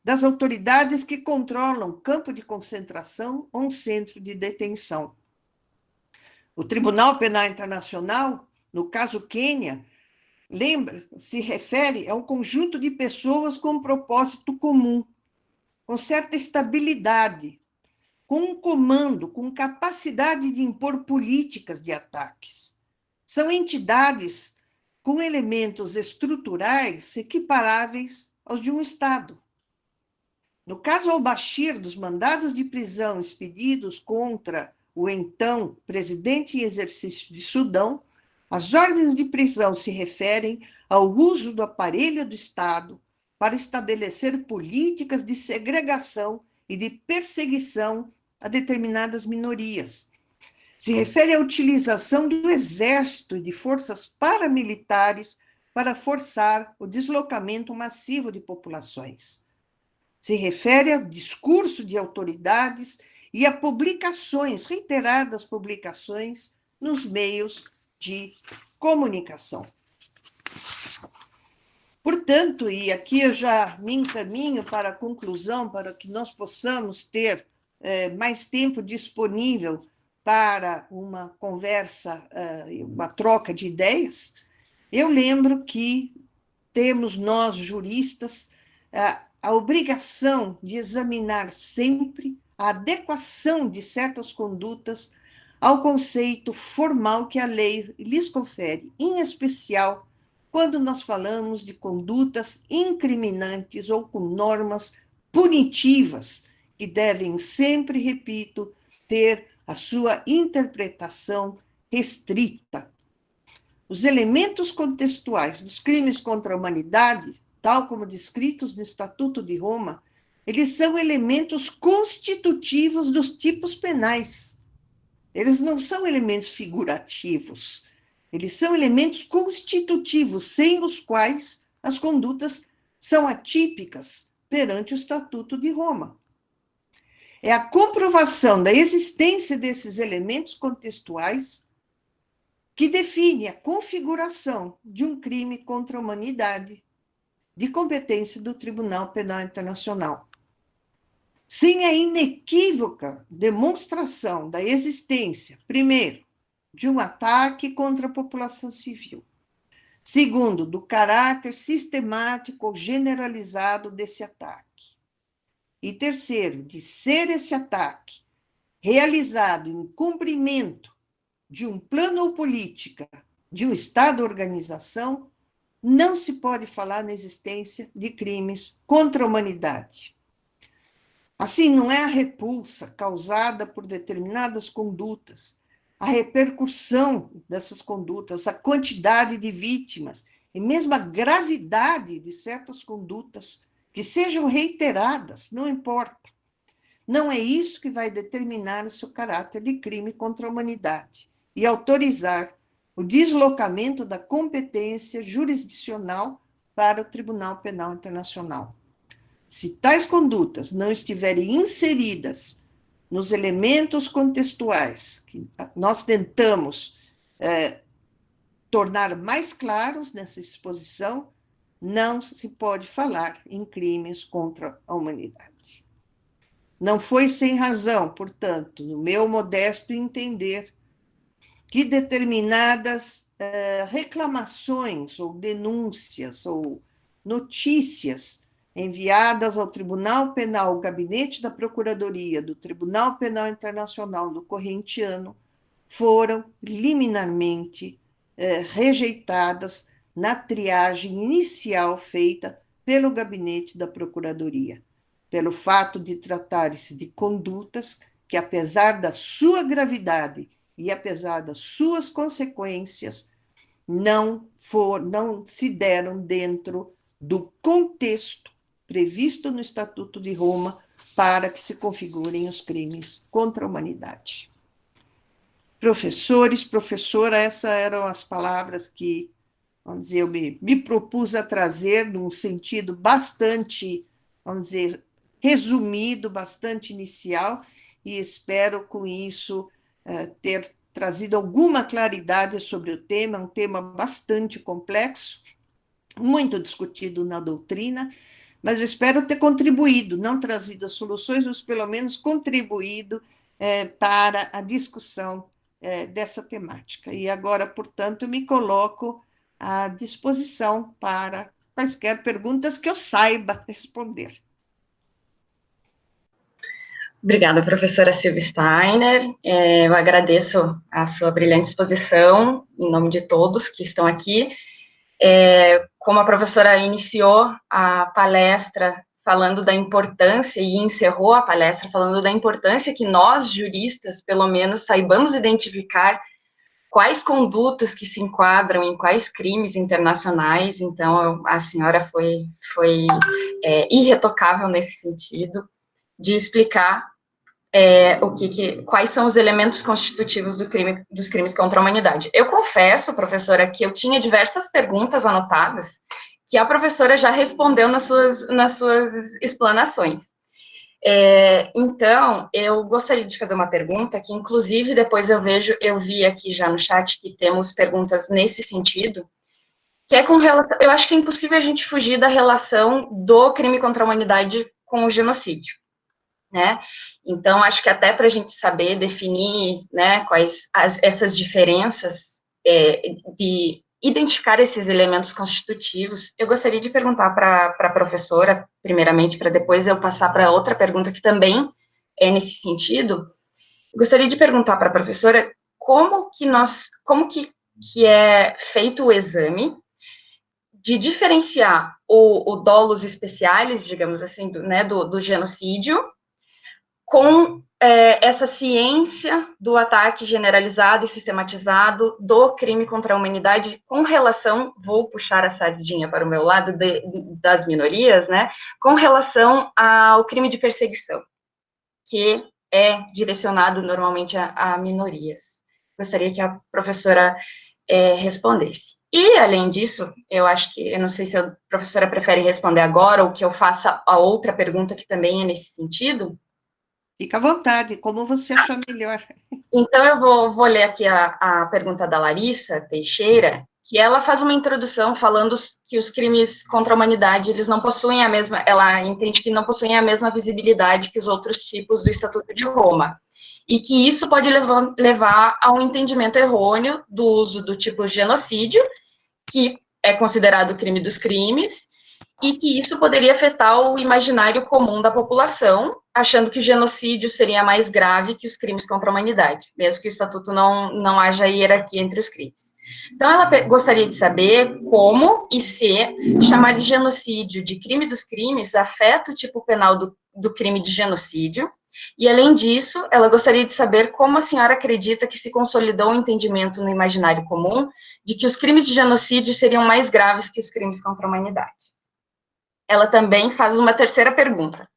das autoridades que controlam campo de concentração ou um centro de detenção. O Tribunal Penal Internacional, no caso Quênia, se refere a um conjunto de pessoas com um propósito comum, com certa estabilidade, com um comando, com capacidade de impor políticas de ataques. São entidades com elementos estruturais equiparáveis aos de um Estado. No caso al-Bashir, dos mandados de prisão expedidos contra o então presidente em exercício de Sudão, as ordens de prisão se referem ao uso do aparelho do Estado para estabelecer políticas de segregação e de perseguição a determinadas minorias. Se refere à utilização do exército e de forças paramilitares para forçar o deslocamento massivo de populações. Se refere ao discurso de autoridades e a publicações, reiteradas publicações, nos meios de comunicação. Portanto, e aqui eu já me encaminho para a conclusão, para que nós possamos ter mais tempo disponível para uma conversa, uma troca de ideias, eu lembro que temos nós, juristas, a obrigação de examinar sempre a adequação de certas condutas ao conceito formal que a lei lhes confere, em especial quando nós falamos de condutas incriminantes ou com normas punitivas, que devem sempre, repito, ter a sua interpretação restrita. Os elementos contextuais dos crimes contra a humanidade, tal como descritos no Estatuto de Roma, eles são elementos constitutivos dos tipos penais. Eles não são elementos figurativos. Eles são elementos constitutivos, sem os quais as condutas são atípicas perante o Estatuto de Roma. É a comprovação da existência desses elementos contextuais que define a configuração de um crime contra a humanidade de competência do Tribunal Penal Internacional. Sem a inequívoca demonstração da existência, primeiro, de um ataque contra a população civil, segundo, do caráter sistemático ou generalizado desse ataque, e terceiro, de ser esse ataque realizado em cumprimento de um plano ou política de um Estado ou organização, não se pode falar na existência de crimes contra a humanidade. Assim, não é a repulsa causada por determinadas condutas, a repercussão dessas condutas, a quantidade de vítimas e mesmo a gravidade de certas condutas que sejam reiteradas, não importa. Não é isso que vai determinar o seu caráter de crime contra a humanidade e autorizar o deslocamento da competência jurisdicional para o Tribunal Penal Internacional. Se tais condutas não estiverem inseridas nos elementos contextuais que nós tentamos tornar mais claros nessa exposição, não se pode falar em crimes contra a humanidade. Não foi sem razão, portanto, no meu modesto entender, que determinadas reclamações ou denúncias ou notícias enviadas ao Tribunal Penal, ao Gabinete da Procuradoria do Tribunal Penal Internacional do corrente ano, foram liminarmente rejeitadas na triagem inicial feita pelo Gabinete da Procuradoria, pelo fato de tratarem-se de condutas que, apesar da sua gravidade e apesar das suas consequências, não se deram dentro do contexto previsto no Estatuto de Roma para que se configurem os crimes contra a humanidade. Professores, professora, essas eram as palavras que, vamos dizer, eu me propus a trazer num sentido bastante, vamos dizer, resumido, bastante inicial, e espero com isso ter trazido alguma claridade sobre o tema, um tema bastante complexo, muito discutido na doutrina, mas eu espero ter contribuído, não trazido as soluções, mas pelo menos contribuído para a discussão dessa temática. E agora, portanto, me coloco à disposição para quaisquer perguntas que eu saiba responder. Obrigada, professora Silvia Steiner. Eu agradeço a sua brilhante exposição, em nome de todos que estão aqui. Como a professora iniciou a palestra falando da importância e encerrou a palestra falando da importância que nós, juristas, pelo menos, saibamos identificar quais condutas que se enquadram em quais crimes internacionais. Então, a senhora foi irretocável nesse sentido, de explicar quais são os elementos constitutivos dos crimes contra a humanidade. Eu confesso, professora, que eu tinha diversas perguntas anotadas que a professora já respondeu nas suas explanações. Então, eu gostaria de fazer uma pergunta que, inclusive, depois eu vi aqui já no chat que temos perguntas nesse sentido, que é com relação, eu acho que é impossível a gente fugir da relação do crime contra a humanidade com o genocídio, né? Então, acho que até para a gente saber definir, né, quais essas diferenças, de identificar esses elementos constitutivos, eu gostaria de perguntar para a professora, primeiramente, para depois eu passar para outra pergunta que também é nesse sentido. Gostaria de perguntar para a professora como que é feito o exame de diferenciar o dolosus specialis, digamos assim, do genocídio, com essa ciência do ataque generalizado e sistematizado do crime contra a humanidade com relação, vou puxar a sardinha para o meu lado das minorias, né, com relação ao crime de perseguição, que é direcionado normalmente a minorias. Gostaria que a professora respondesse. E, além disso, eu não sei se a professora prefere responder agora ou que eu faça a outra pergunta que também é nesse sentido. Fica à vontade, como você achar melhor. Então, eu vou ler aqui a pergunta da Larissa Teixeira, que ela faz uma introdução falando que os crimes contra a humanidade, eles não possuem ela entende que não possuem a mesma visibilidade que os outros tipos do Estatuto de Roma, e que isso pode levar a um entendimento errôneo do uso do tipo genocídio, que é considerado o crime dos crimes, e que isso poderia afetar o imaginário comum da população, achando que o genocídio seria mais grave que os crimes contra a humanidade, mesmo que o Estatuto não haja hierarquia entre os crimes. Então, ela gostaria de saber como e se chamar de genocídio de crime dos crimes afeta o tipo penal do crime de genocídio. E, além disso, ela gostaria de saber como a senhora acredita que se consolidou o entendimento no imaginário comum de que os crimes de genocídio seriam mais graves que os crimes contra a humanidade. Ela também faz uma terceira pergunta.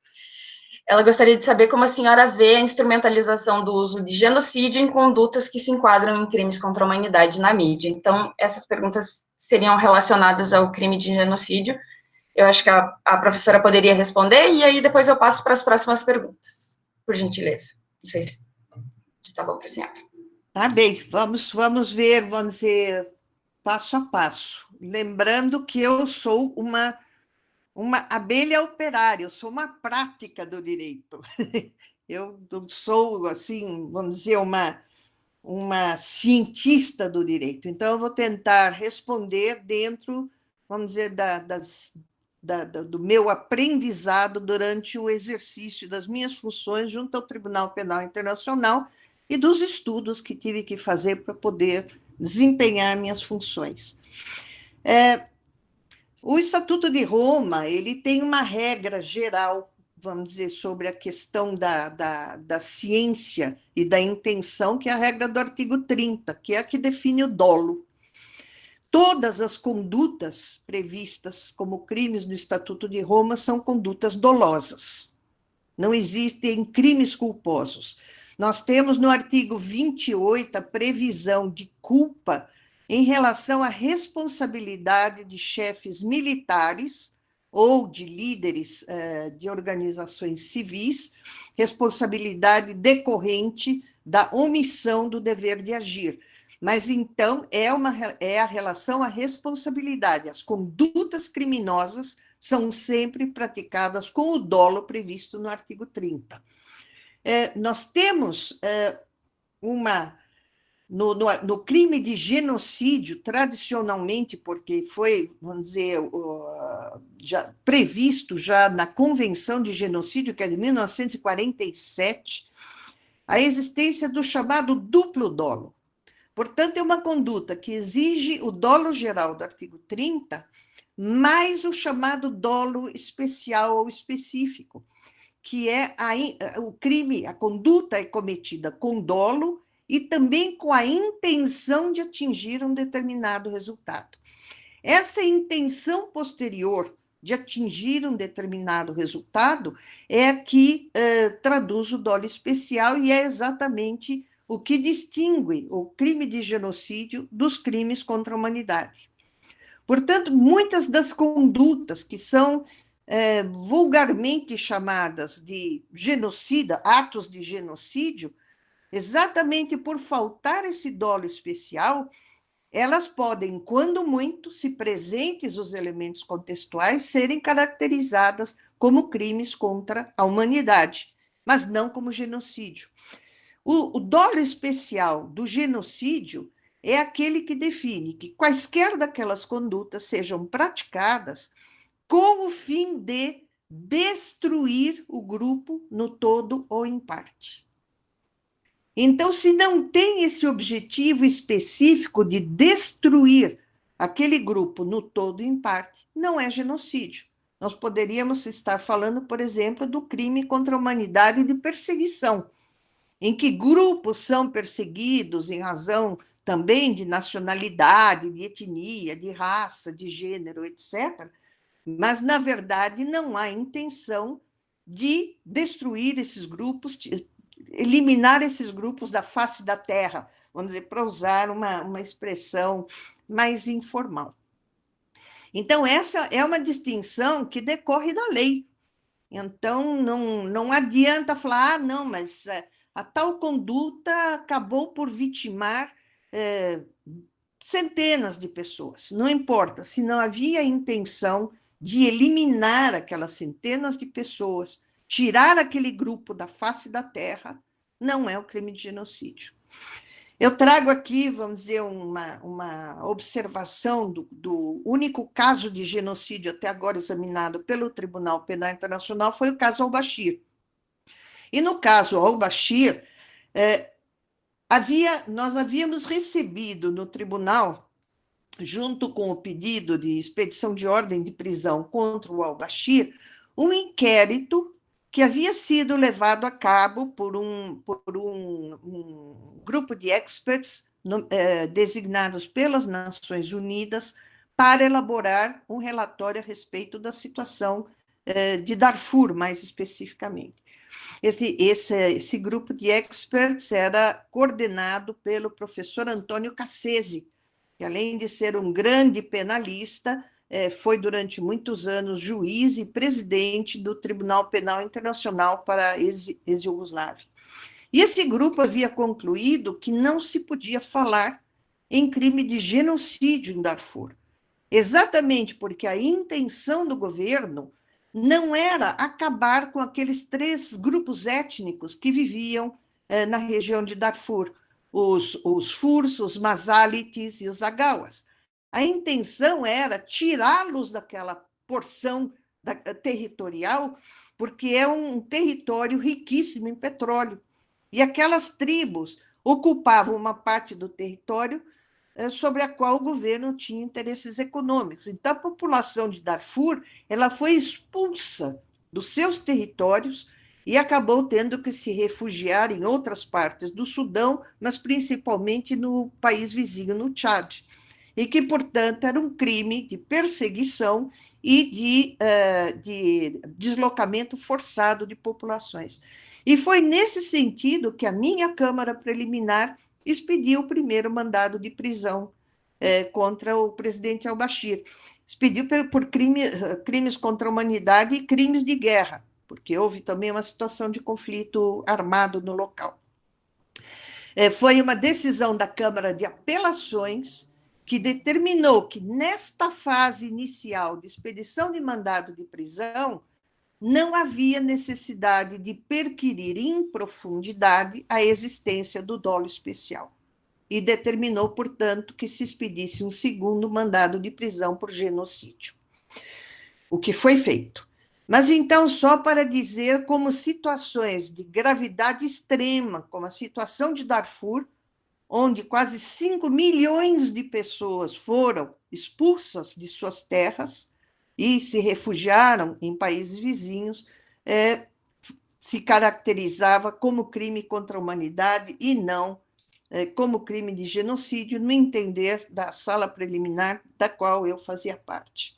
Ela gostaria de saber como a senhora vê a instrumentalização do uso de genocídio em condutas que se enquadram em crimes contra a humanidade na mídia. Então, essas perguntas seriam relacionadas ao crime de genocídio. Eu acho que a professora poderia responder, e aí depois eu passo para as próximas perguntas, por gentileza. Não sei se está bom para a senhora. Tá bem, vamos ver, vamos dizer, passo a passo. Lembrando que eu sou uma abelha operária, eu sou uma prática do direito. Eu sou, assim, vamos dizer, uma cientista do direito. Então, eu vou tentar responder dentro, vamos dizer, do meu aprendizado durante o exercício das minhas funções junto ao Tribunal Penal Internacional e dos estudos que tive que fazer para poder desempenhar minhas funções. O Estatuto de Roma, ele tem uma regra geral, vamos dizer, sobre a questão da ciência e da intenção, que é a regra do artigo 30, que é a que define o dolo. Todas as condutas previstas como crimes no Estatuto de Roma são condutas dolosas. Não existem crimes culposos. Nós temos no artigo 28 a previsão de culpa em relação à responsabilidade de chefes militares ou de líderes de organizações civis, responsabilidade decorrente da omissão do dever de agir. Mas, então, é a relação à responsabilidade. As condutas criminosas são sempre praticadas com o dolo previsto no artigo 30. Nós temos no crime de genocídio, tradicionalmente, porque foi, vamos dizer, já previsto já na Convenção de Genocídio, que é de 1947, a existência do chamado duplo dolo. Portanto, é uma conduta que exige o dolo geral do artigo 30, mais o chamado dolo especial ou específico, que é o crime, a conduta é cometida com dolo e também com a intenção de atingir um determinado resultado. Essa intenção posterior de atingir um determinado resultado é a que traduz o dolo especial e é exatamente o que distingue o crime de genocídio dos crimes contra a humanidade. Portanto, muitas das condutas que são vulgarmente chamadas de genocida, atos de genocídio, exatamente por faltar esse dolo especial, elas podem, quando muito, se presentes os elementos contextuais, serem caracterizadas como crimes contra a humanidade, mas não como genocídio. O dolo especial do genocídio é aquele que define que quaisquer daquelas condutas sejam praticadas com o fim de destruir o grupo no todo ou em parte. Então, se não tem esse objetivo específico de destruir aquele grupo no todo ou em parte, não é genocídio. Nós poderíamos estar falando, por exemplo, do crime contra a humanidade de perseguição, em que grupos são perseguidos em razão também de nacionalidade, de etnia, de raça, de gênero, etc., mas, na verdade, não há intenção de destruir esses grupos, de eliminar esses grupos da face da terra, vamos dizer, para usar uma expressão mais informal. Então, essa é uma distinção que decorre da lei. Então, não adianta falar, não, mas a tal conduta acabou por vitimar centenas de pessoas. Não importa, se não havia intenção de eliminar aquelas centenas de pessoas, tirar aquele grupo da face da terra, não é o crime de genocídio. Eu trago aqui, vamos dizer, uma observação do único caso de genocídio até agora examinado pelo Tribunal Penal Internacional, foi o caso al-Bashir. E no caso al-Bashir, nós havíamos recebido no tribunal, junto com o pedido de expedição de ordem de prisão contra o al-Bashir, um inquérito que havia sido levado a cabo por um grupo de experts designados pelas Nações Unidas para elaborar um relatório a respeito da situação de Darfur, mais especificamente. Esse grupo de experts era coordenado pelo professor Antônio Cassese, que, além de ser um grande penalista, foi durante muitos anos juiz e presidente do Tribunal Penal Internacional para a ex-Iugoslávia. E esse grupo havia concluído que não se podia falar em crime de genocídio em Darfur, exatamente porque a intenção do governo não era acabar com aqueles 3 grupos étnicos que viviam na região de Darfur, os Furs, os Mazalites e os Agawas. A intenção era tirá-los daquela porção territorial, porque é um território riquíssimo em petróleo. E aquelas tribos ocupavam uma parte do território sobre a qual o governo tinha interesses econômicos. Então, a população de Darfur ela foi expulsa dos seus territórios e acabou tendo que se refugiar em outras partes do Sudão, mas principalmente no país vizinho, no Tchad, e que, portanto, era um crime de perseguição e de deslocamento forçado de populações. E foi nesse sentido que a minha Câmara Preliminar expediu o primeiro mandado de prisão contra o presidente al-Bashir. Expediu por crimes contra a humanidade e crimes de guerra, porque houve também uma situação de conflito armado no local. Foi uma decisão da Câmara de Apelações que determinou que, nesta fase inicial de expedição de mandado de prisão, não havia necessidade de perquirir em profundidade a existência do dolo especial. E determinou, portanto, que se expedisse um segundo mandado de prisão por genocídio. O que foi feito. Mas, então, só para dizer como situações de gravidade extrema, como a situação de Darfur, onde quase 5 milhões de pessoas foram expulsas de suas terras e se refugiaram em países vizinhos, se caracterizava como crime contra a humanidade e não como crime de genocídio, no entender da sala preliminar da qual eu fazia parte.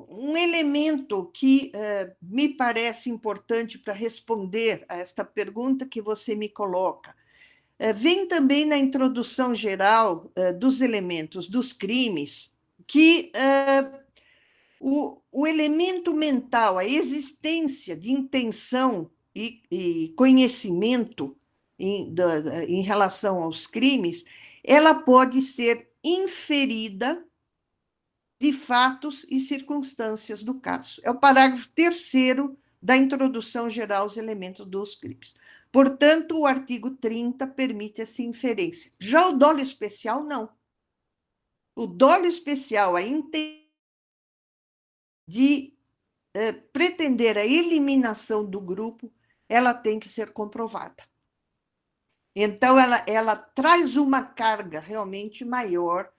Um elemento que me parece importante para responder a esta pergunta que você me coloca, vem também na introdução geral dos elementos dos crimes, que o elemento mental, a existência de intenção e conhecimento em relação aos crimes, ela pode ser inferida de fatos e circunstâncias do caso. É o parágrafo 3º da introdução geral aos elementos dos crimes. Portanto, o artigo 30 permite essa inferência. Já o dolo especial, não. O dolo especial, a intenção de pretender a eliminação do grupo, ela tem que ser comprovada. Então, ela traz uma carga realmente maior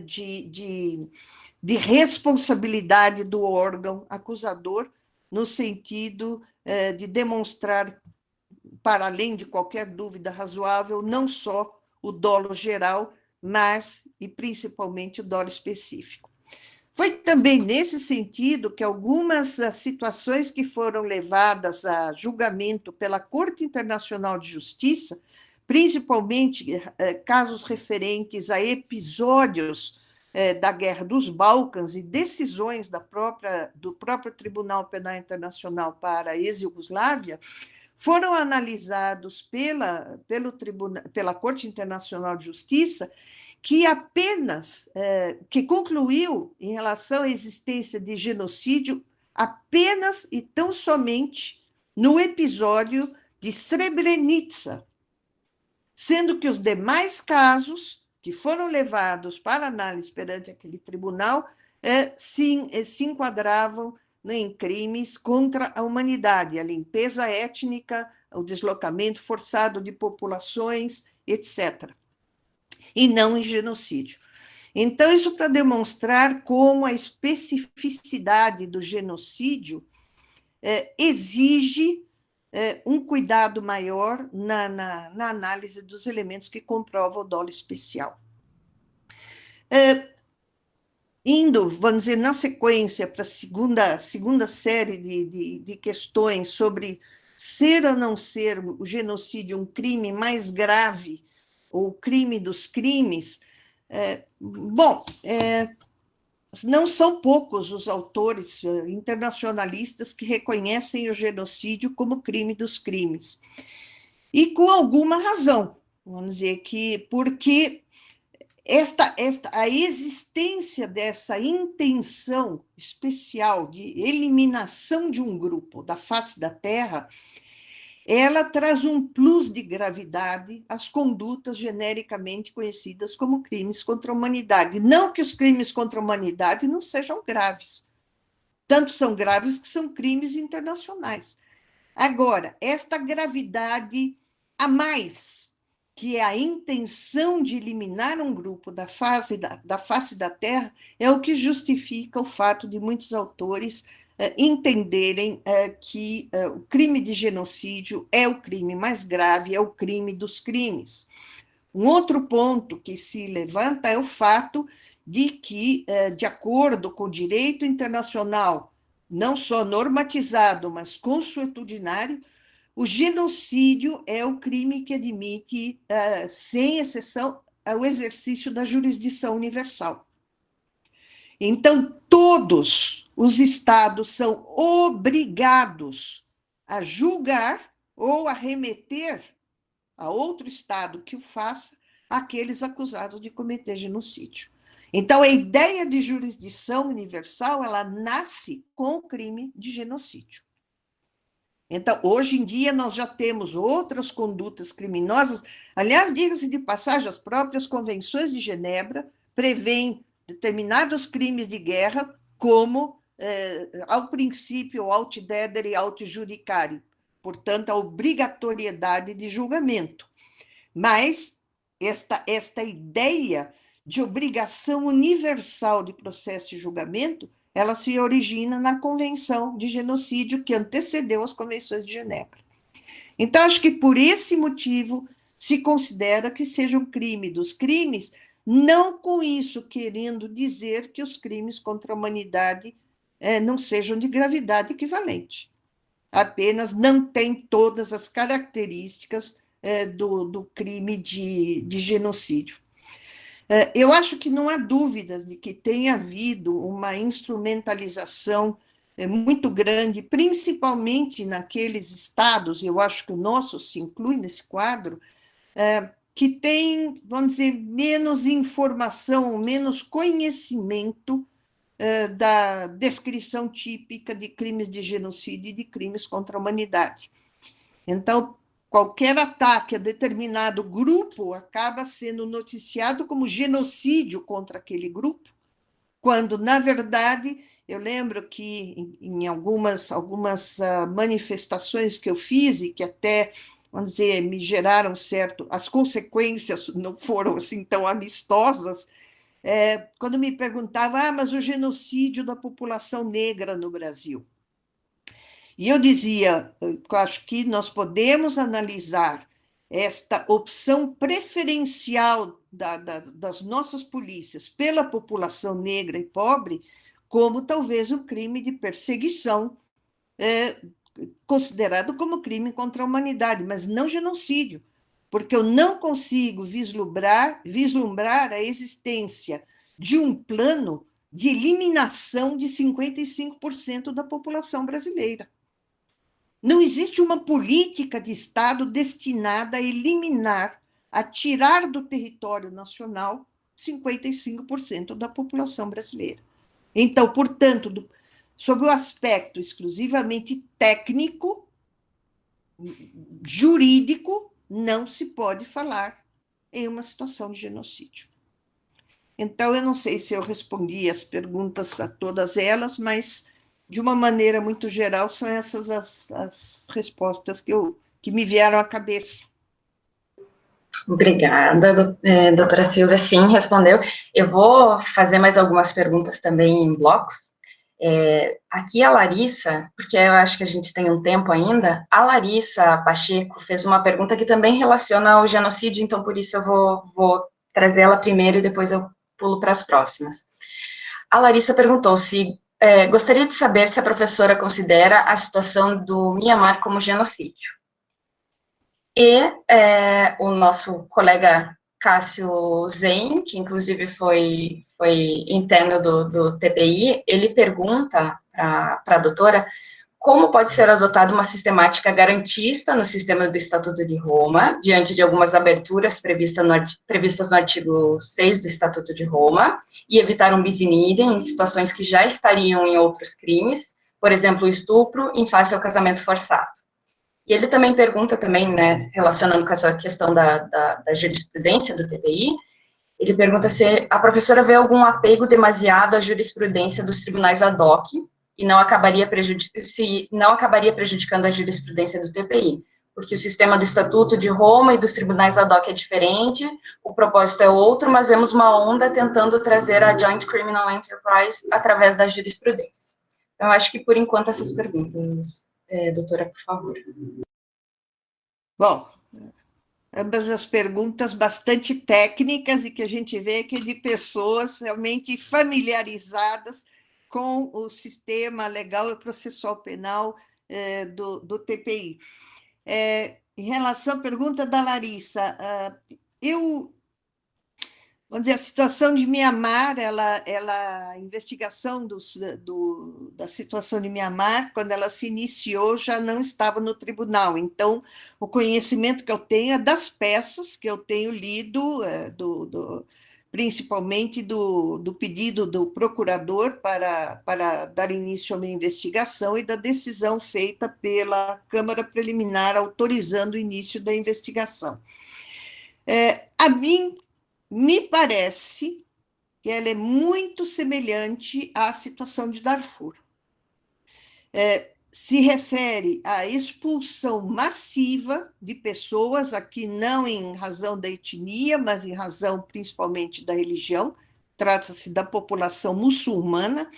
de responsabilidade do órgão acusador, no sentido de demonstrar, para além de qualquer dúvida razoável, não só o dolo geral, mas, e principalmente, o dolo específico. Foi também nesse sentido que algumas situações que foram levadas a julgamento pela Corte Internacional de Justiça, principalmente casos referentes a episódios da Guerra dos Balcãs e decisões do próprio Tribunal Penal Internacional para a ex-Iugoslávia, foram analisados pela Corte Internacional de Justiça, que concluiu, em relação à existência de genocídio, apenas e tão somente no episódio de Srebrenica, sendo que os demais casos que foram levados para análise perante aquele tribunal se enquadravam em crimes contra a humanidade, a limpeza étnica, o deslocamento forçado de populações, etc., e não em genocídio. Então, isso para demonstrar como a especificidade do genocídio exige um cuidado maior na análise dos elementos que comprovam o dolo especial. Indo, vamos dizer, na sequência para a segunda série de questões sobre ser ou não ser o genocídio um crime mais grave, ou o crime dos crimes, não são poucos os autores internacionalistas que reconhecem o genocídio como crime dos crimes. E com alguma razão, vamos dizer que, porque a existência dessa intenção especial de eliminação de um grupo da face da Terra, ela traz um plus de gravidade às condutas genericamente conhecidas como crimes contra a humanidade. Não que os crimes contra a humanidade não sejam graves. Tanto são graves que são crimes internacionais. Agora, esta gravidade a mais, que é a intenção de eliminar um grupo da face da Terra, é o que justifica o fato de muitos autores entenderem que o crime de genocídio é o crime mais grave, é o crime dos crimes. Um outro ponto que se levanta é o fato de que, de acordo com o direito internacional, não só normatizado, mas consuetudinário, o genocídio é o crime que admite, sem exceção, o exercício da jurisdição universal. Então, todos os estados são obrigados a julgar ou a remeter a outro estado que o faça aqueles acusados de cometer genocídio. Então, a ideia de jurisdição universal, ela nasce com o crime de genocídio. Então, hoje em dia, nós já temos outras condutas criminosas. Aliás, diga-se de passagem, as próprias convenções de Genebra prevêem determinados crimes de guerra como, ao princípio, aut dedere e aut judicare, portanto, a obrigatoriedade de julgamento. Mas esta ideia de obrigação universal de processo e julgamento, ela se origina na Convenção de Genocídio, que antecedeu as Convenções de Genebra. Então, acho que por esse motivo se considera que seja um crime dos crimes, não com isso querendo dizer que os crimes contra a humanidade não sejam de gravidade equivalente. Apenas não tem todas as características do crime de genocídio. Eu acho que não há dúvidas de que tenha havido uma instrumentalização muito grande, principalmente naqueles estados, eu acho que o nosso se inclui nesse quadro, que tem, vamos dizer, menos informação, menos conhecimento da descrição típica de crimes de genocídio e de crimes contra a humanidade. Então, qualquer ataque a determinado grupo acaba sendo noticiado como genocídio contra aquele grupo, quando, na verdade, eu lembro que em algumas manifestações que eu fiz e que até, vamos dizer, me geraram as consequências não foram assim tão amistosas, quando me perguntavam, mas o genocídio da população negra no Brasil. E eu dizia, eu acho que nós podemos analisar esta opção preferencial das nossas polícias pela população negra e pobre como talvez um crime de perseguição, considerado como crime contra a humanidade, mas não genocídio, porque eu não consigo vislumbrar a existência de um plano de eliminação de 55% da população brasileira. Não existe uma política de Estado destinada a eliminar, a tirar do território nacional 55% da população brasileira. Então, portanto, sob o aspecto exclusivamente técnico, jurídico não se pode falar em uma situação de genocídio. Então, eu não sei se eu respondi as perguntas a todas elas, mas, de uma maneira muito geral, são essas as respostas que me vieram à cabeça. Obrigada, doutora Silvia, sim, respondeu. Eu vou fazer mais algumas perguntas também em blocos. Aqui a Larissa, porque eu acho que a gente tem um tempo ainda, a Larissa Pacheco fez uma pergunta que também relaciona ao genocídio, então por isso eu vou trazer ela primeiro e depois eu pulo para as próximas. A Larissa perguntou se gostaria de saber se a professora considera a situação do Mianmar como genocídio. E o nosso colega Cássio Zen, que inclusive foi interno do TPI, ele pergunta para a doutora como pode ser adotada uma sistemática garantista no sistema do Estatuto de Roma, diante de algumas aberturas previstas no artigo 6 do Estatuto de Roma, e evitar um bis in idem em situações que já estariam em outros crimes, por exemplo, o estupro em face ao casamento forçado. E ele também pergunta, também, né, relacionando com essa questão da jurisprudência do TPI, ele pergunta se a professora vê algum apego demasiado à jurisprudência dos tribunais ad hoc e não acabaria prejudicando a jurisprudência do TPI, porque o sistema do Estatuto de Roma e dos tribunais ad hoc é diferente, o propósito é outro, mas vemos uma onda tentando trazer a Joint Criminal Enterprise através da jurisprudência. Então, eu acho que, por enquanto, essas perguntas, doutora, por favor. Bom, ambas as perguntas bastante técnicas e que a gente vê que é de pessoas realmente familiarizadas com o sistema legal e processual penal do TPI. Em relação à pergunta da Larissa, vamos dizer, a situação de Mianmar, a investigação da situação de Mianmar, quando ela se iniciou, já não estava no tribunal. Então, o conhecimento que eu tenho é das peças que eu tenho lido, principalmente do pedido do procurador para dar início a uma investigação e da decisão feita pela Câmara Preliminar autorizando o início da investigação. A mim, me parece que ela é muito semelhante à situação de Darfur. Se refere à expulsão massiva de pessoas, aqui não em razão da etnia, mas em razão principalmente da religião, trata-se da população muçulmana,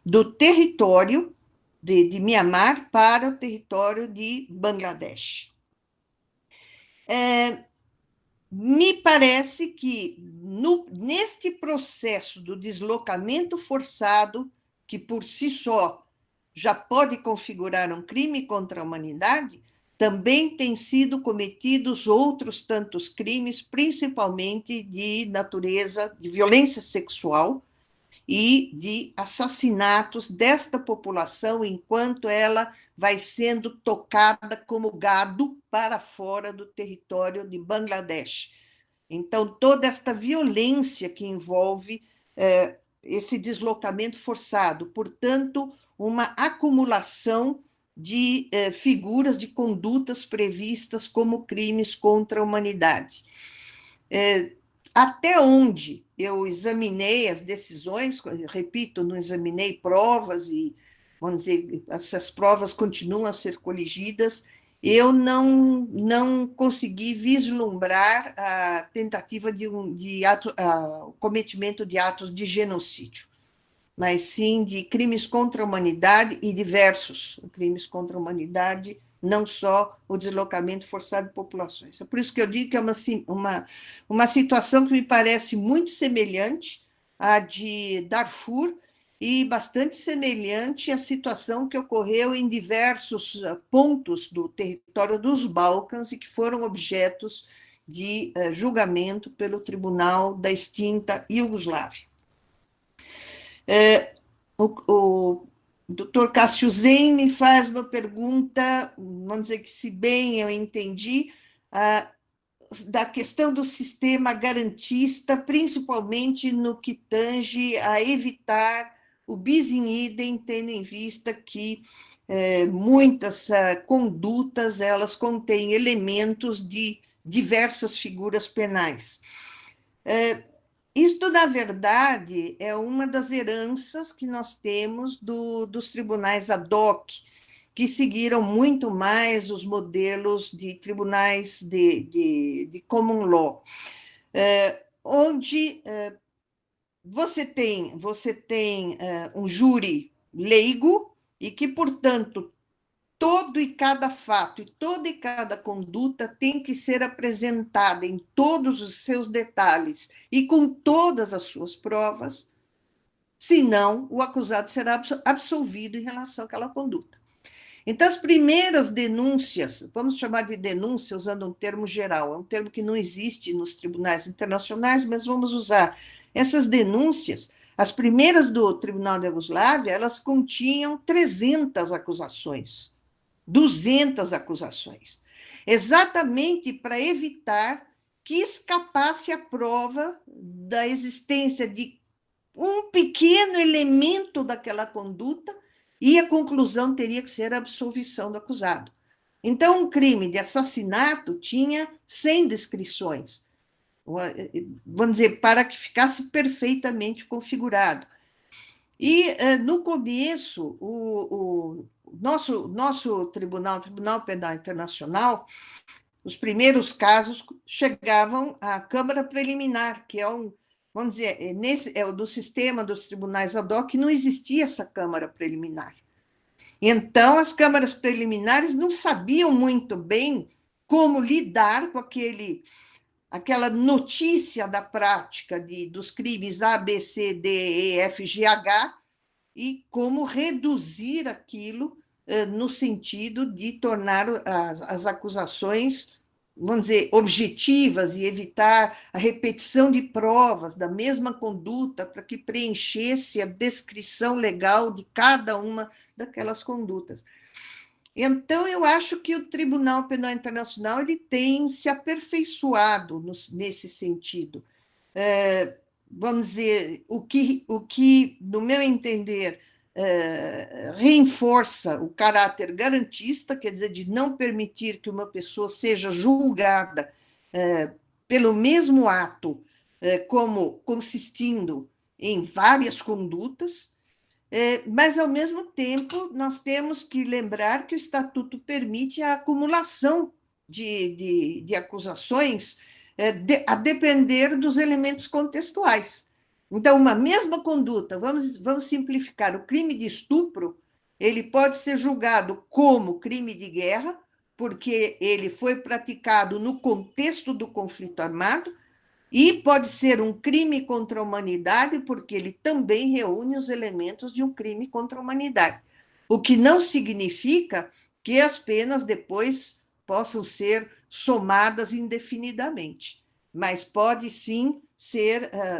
do território de Mianmar para o território de Bangladesh. Me parece que, neste processo do deslocamento forçado, que por si só já pode configurar um crime contra a humanidade, também têm sido cometidos outros tantos crimes, principalmente de natureza de violência sexual e de assassinatos desta população enquanto ela vai sendo tocada como gado para fora do território de Bangladesh. Então, toda esta violência que envolve esse deslocamento forçado, portanto, uma acumulação de figuras, de condutas previstas como crimes contra a humanidade. Até onde eu examinei as decisões, repito, não examinei provas e, vamos dizer, essas provas continuam a ser coligidas, eu não consegui vislumbrar a tentativa o cometimento de atos de genocídio, mas sim de crimes contra a humanidade e diversos crimes contra a humanidade, não só o deslocamento forçado de populações. É por isso que eu digo que é uma situação que me parece muito semelhante à de Darfur e bastante semelhante à situação que ocorreu em diversos pontos do território dos Balcãs e que foram objetos de julgamento pelo Tribunal da extinta Iugoslávia. O doutor Cássio Zen me faz uma pergunta, vamos dizer que, se bem eu entendi, da questão do sistema garantista, principalmente no que tange a evitar o bis in idem, tendo em vista que muitas condutas, elas contêm elementos de diversas figuras penais. Isto, na verdade, é uma das heranças que nós temos dos tribunais ad hoc, que seguiram muito mais os modelos de tribunais de common law, onde você tem um júri leigo e que, portanto, todo e cada fato e toda e cada conduta tem que ser apresentada em todos os seus detalhes e com todas as suas provas, senão o acusado será absolvido em relação àquela conduta. Então, as primeiras denúncias, vamos chamar de denúncia usando um termo geral, é um termo que não existe nos tribunais internacionais, mas vamos usar essas denúncias. As primeiras do Tribunal da Iugoslávia, elas continham 300 acusações, 200 acusações, exatamente para evitar que escapasse a prova da existência de um pequeno elemento daquela conduta, e a conclusão teria que ser a absolvição do acusado. Então, um crime de assassinato tinha 100 descrições, vamos dizer, para que ficasse perfeitamente configurado. E, no começo, o nosso Tribunal Penal Internacional, os primeiros casos chegavam à Câmara Preliminar, que é vamos dizer, do sistema dos tribunais ad hoc, não existia essa Câmara Preliminar. Então, as câmaras preliminares não sabiam muito bem como lidar com aquela notícia da prática dos crimes A, B, C, D, E, F, G, H, e como reduzir aquilo no sentido de tornar as acusações, vamos dizer, objetivas e evitar a repetição de provas da mesma conduta para que preenchesse a descrição legal de cada uma daquelas condutas. Então, eu acho que o Tribunal Penal Internacional ele tem se aperfeiçoado nesse sentido. Vamos dizer, o que, no meu entender, reforça o caráter garantista, quer dizer, de não permitir que uma pessoa seja julgada pelo mesmo ato, como consistindo em várias condutas, mas, ao mesmo tempo, nós temos que lembrar que o Estatuto permite a acumulação de acusações a depender dos elementos contextuais. Então, uma mesma conduta, vamos simplificar, o crime de estupro, ele pode ser julgado como crime de guerra, porque ele foi praticado no contexto do conflito armado, e pode ser um crime contra a humanidade, porque ele também reúne os elementos de um crime contra a humanidade. O que não significa que as penas depois possam ser somadas indefinidamente, mas pode sim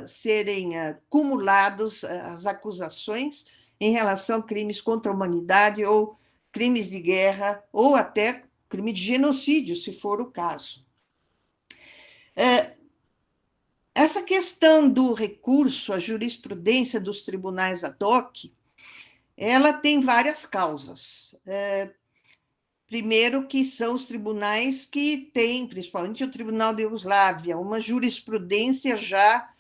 serem cumulados as acusações em relação a crimes contra a humanidade ou crimes de guerra, ou até crime de genocídio, se for o caso. Essa questão do recurso à jurisprudência dos tribunais ad hoc, ela tem várias causas. Primeiro, que são os tribunais que têm, principalmente o Tribunal da Iugoslávia, uma jurisprudência já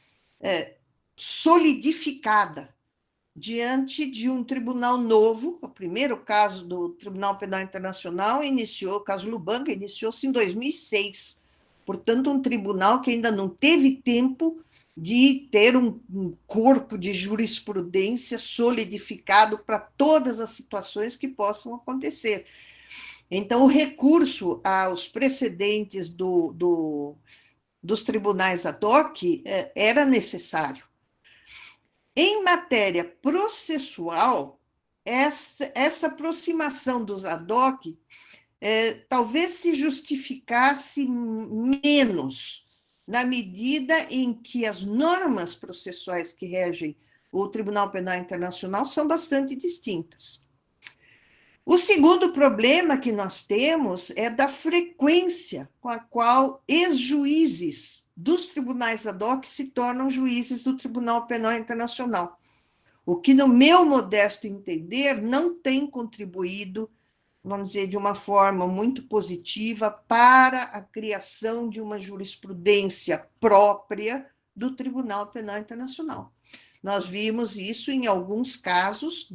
solidificada diante de um tribunal novo. O primeiro caso do Tribunal Penal Internacional o caso Lubanga, iniciou-se em 2006. Portanto, um tribunal que ainda não teve tempo de ter um corpo de jurisprudência solidificado para todas as situações que possam acontecer. Então, o recurso aos precedentes dos tribunais ad hoc era necessário. Em matéria processual, essa aproximação dos ad hoc talvez se justificasse menos, na medida em que as normas processuais que regem o Tribunal Penal Internacional são bastante distintas. O segundo problema que nós temos é da frequência com a qual ex-juízes dos tribunais ad hoc se tornam juízes do Tribunal Penal Internacional. o que, no meu modesto entender, não tem contribuído, vamos dizer, de uma forma muito positiva para a criação de uma jurisprudência própria do Tribunal Penal Internacional. Nós vimos isso em alguns casos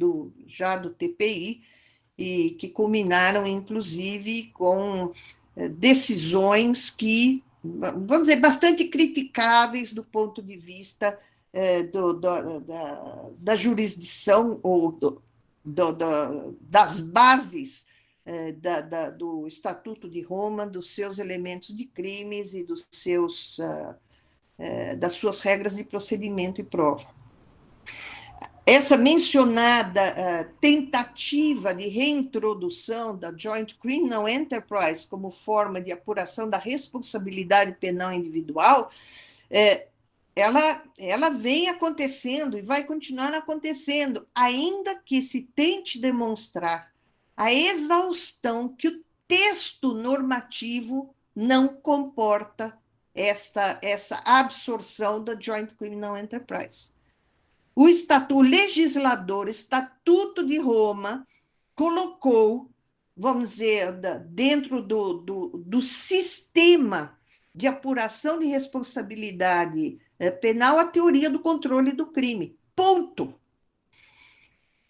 já do TPI, e que culminaram, inclusive, com decisões que, vamos dizer, bastante criticáveis do ponto de vista da jurisdição ou das bases do Estatuto de Roma, dos seus elementos de crimes e das suas regras de procedimento e prova. Essa mencionada tentativa de reintrodução da Joint Criminal Enterprise como forma de apuração da responsabilidade penal individual, ela vem acontecendo e vai continuar acontecendo, ainda que se tente demonstrar a exaustão que o texto normativo não comporta essa absorção da Joint Criminal Enterprise. O legislador, Estatuto de Roma, colocou, vamos dizer, dentro do sistema de apuração de responsabilidade penal, a teoria do controle do crime. Ponto.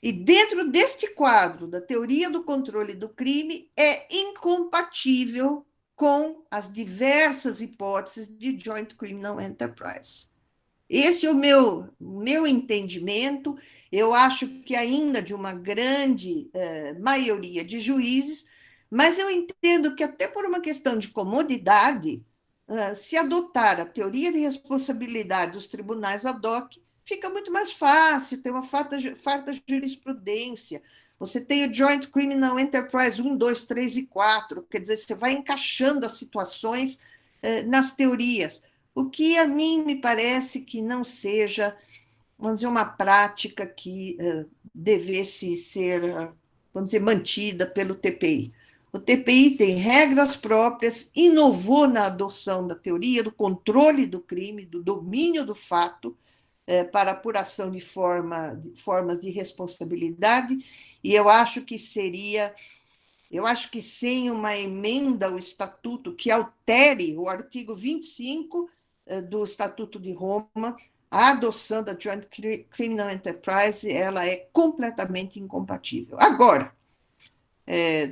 E dentro deste quadro da teoria do controle do crime, é incompatível com as diversas hipóteses de Joint Criminal Enterprise. Esse é o meu entendimento. Eu acho que ainda de uma grande maioria de juízes, mas eu entendo que até por uma questão de comodidade, se adotar a teoria de responsabilidade dos tribunais ad hoc, fica muito mais fácil, tem uma farta jurisprudência. Você tem o Joint Criminal Enterprise 1, 2, 3 e 4, quer dizer, você vai encaixando as situações nas teorias. O que a mim me parece que não seja, vamos dizer, uma prática que devesse ser, vamos dizer, mantida pelo TPI. O TPI tem regras próprias, inovou na adoção da teoria do controle do crime, do domínio do fato, para apuração de formas de responsabilidade, e eu acho que sem uma emenda ao Estatuto que altere o artigo 25 do Estatuto de Roma, a adoção da Joint Criminal Enterprise, ela é completamente incompatível. Agora,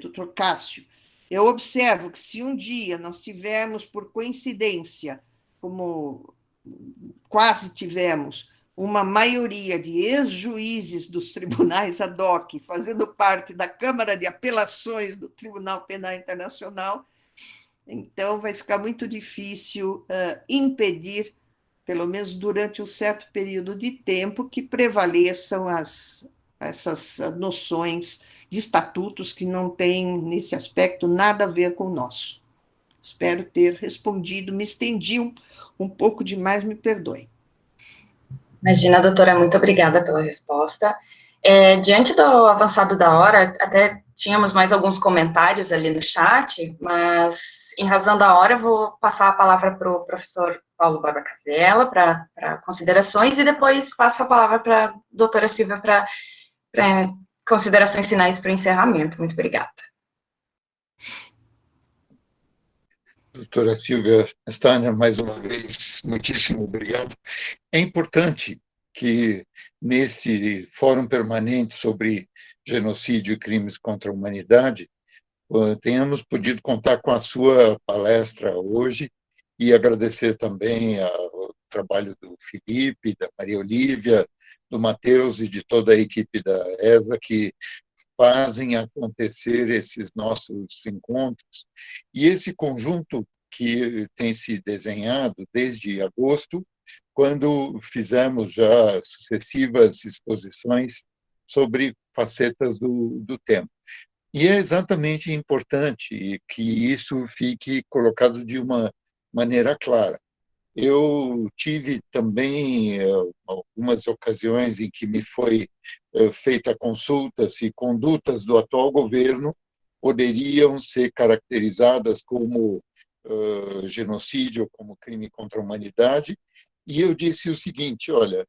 doutor Cássio, eu observo que se um dia nós tivermos, por coincidência, como quase tivemos, uma maioria de ex-juízes dos tribunais ad hoc fazendo parte da Câmara de Apelações do Tribunal Penal Internacional, então vai ficar muito difícil impedir, pelo menos durante um certo período de tempo, que prevaleçam essas noções de estatutos que não têm, nesse aspecto, nada a ver com o nosso. Espero ter respondido, me estendi um pouco demais, me perdoe. Imagina, doutora, muito obrigada pela resposta. Diante do avançado da hora, até tínhamos mais alguns comentários ali no chat, mas, em razão da hora, eu vou passar a palavra para o professor Paulo Barba Casella para considerações, e depois passo a palavra para a doutora Silvia para considerações finais para o encerramento. Muito obrigada. Doutora Silvia Steiner, mais uma vez, muitíssimo obrigado. É importante que, nesse Fórum Permanente sobre Genocídio e Crimes contra a Humanidade, tenhamos podido contar com a sua palestra hoje e agradecer também o trabalho do Felipe, da Maria Olívia, do Matheus e de toda a equipe da ESA, que fazem acontecer esses nossos encontros. E esse conjunto que tem se desenhado desde agosto, quando fizemos já sucessivas exposições sobre facetas do tema. E é exatamente importante que isso fique colocado de uma maneira clara. Eu tive também algumas ocasiões em que me foi feita consultas e condutas do atual governo poderiam ser caracterizadas como genocídio, como crime contra a humanidade, e eu disse o seguinte, olha,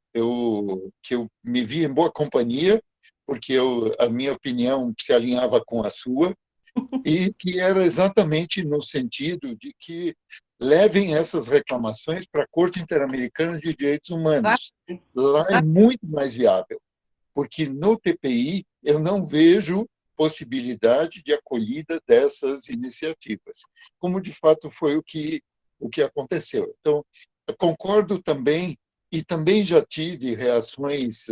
que eu me vi em boa companhia, porque a minha opinião se alinhava com a sua, e que era exatamente no sentido de que levem essas reclamações para a Corte Interamericana de Direitos Humanos. Lá é muito mais viável, porque no TPI eu não vejo possibilidade de acolhida dessas iniciativas, como de fato foi o que aconteceu. Então, eu concordo também, e também já tive reações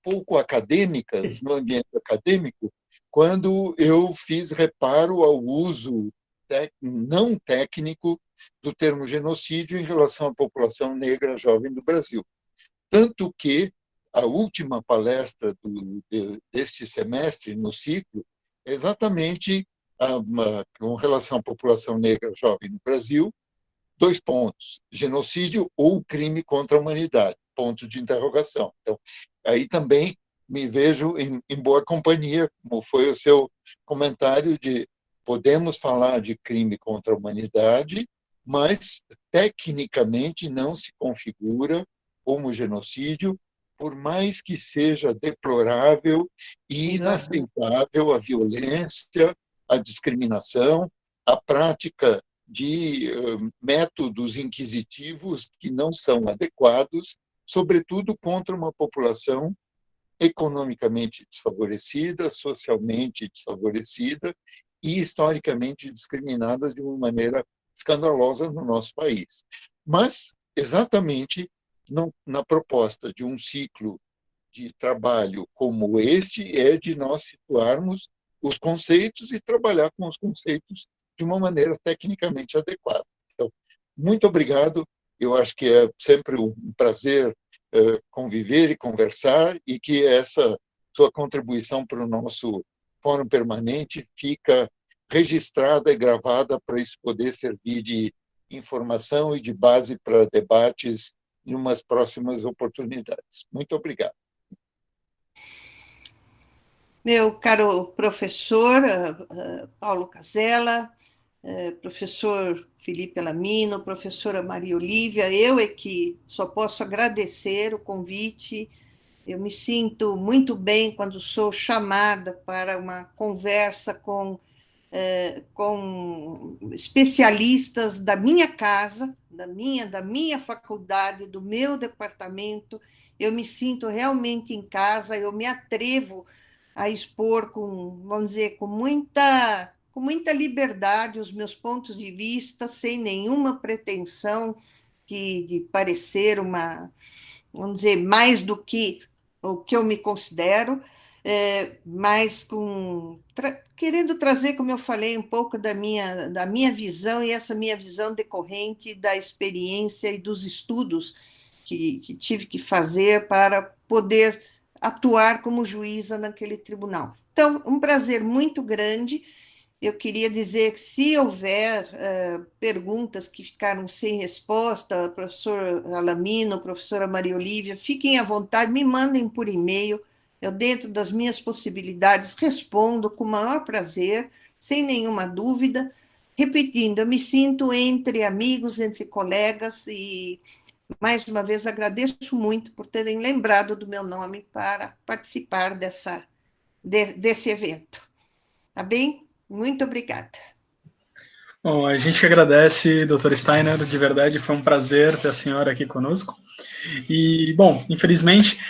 pouco acadêmicas, no ambiente acadêmico, quando eu fiz reparo ao uso não técnico do termo genocídio em relação à população negra jovem do Brasil. Tanto que a última palestra deste semestre, no ciclo, é exatamente com relação à população negra jovem no Brasil, 2 pontos: genocídio ou crime contra a humanidade, ponto de interrogação. Então, aí também me vejo em boa companhia, como foi o seu comentário de podemos falar de crime contra a humanidade, mas tecnicamente não se configura como genocídio, por mais que seja deplorável e inaceitável a violência, a discriminação, a prática de métodos inquisitivos que não são adequados, sobretudo contra uma população economicamente desfavorecida, socialmente desfavorecida e historicamente discriminada de uma maneira escandalosa no nosso país. Mas, exatamente na proposta de um ciclo de trabalho como este, é de nós situarmos os conceitos e trabalhar com os conceitos de uma maneira tecnicamente adequada. Então, muito obrigado. Eu acho que é sempre um prazer conviver e conversar, e que essa sua contribuição para o nosso Fórum Permanente fica registrada e gravada para isso poder servir de informação e de base para debates em umas próximas oportunidades. Muito obrigado. Meu caro professor Paulo Casella, professor Felipe Alamino, professora Maria Olívia, eu é que só posso agradecer o convite. Eu me sinto muito bem quando sou chamada para uma conversa com especialistas da minha casa, da minha faculdade, do meu departamento. Eu me sinto realmente em casa, eu me atrevo a expor vamos dizer, com muita liberdade os meus pontos de vista, sem nenhuma pretensão de parecer vamos dizer, mais do que o que eu me considero, mas querendo trazer, como eu falei, um pouco da minha visão, e essa minha visão decorrente da experiência e dos estudos que tive que fazer para poder atuar como juíza naquele tribunal. Então, um prazer muito grande. Eu queria dizer que, se houver perguntas que ficaram sem resposta, professor Alamino, professora Maria Olívia, fiquem à vontade, me mandem por e-mail. Eu, dentro das minhas possibilidades, respondo com o maior prazer, sem nenhuma dúvida. Repetindo, eu me sinto entre amigos, entre colegas, e, mais uma vez, agradeço muito por terem lembrado do meu nome para participar desse evento. Tá bem? Muito obrigada. Bom, a gente que agradece, doutor Steiner, de verdade, foi um prazer ter a senhora aqui conosco. E, bom, infelizmente,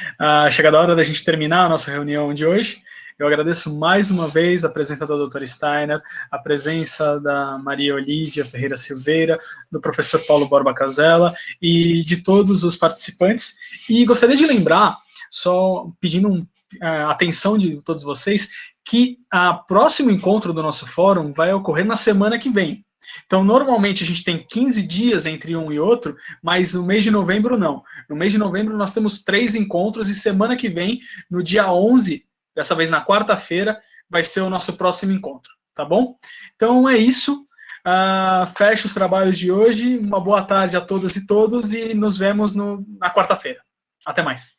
chegada a hora da gente terminar a nossa reunião de hoje. Eu agradeço mais uma vez a presença da doutora Steiner, a presença da Maria Olívia Ferreira Silveira, do professor Paulo Borba Casella e de todos os participantes. E gostaria de lembrar, só pedindo atenção de todos vocês, que o próximo encontro do nosso fórum vai ocorrer na semana que vem. Então, normalmente a gente tem 15 dias entre um e outro, mas no mês de novembro não. No mês de novembro nós temos 3 encontros, e semana que vem, no dia 11, dessa vez na quarta-feira, vai ser o nosso próximo encontro, tá bom? Então é isso, fecho os trabalhos de hoje, uma boa tarde a todas e todos, e nos vemos na quarta-feira. Até mais.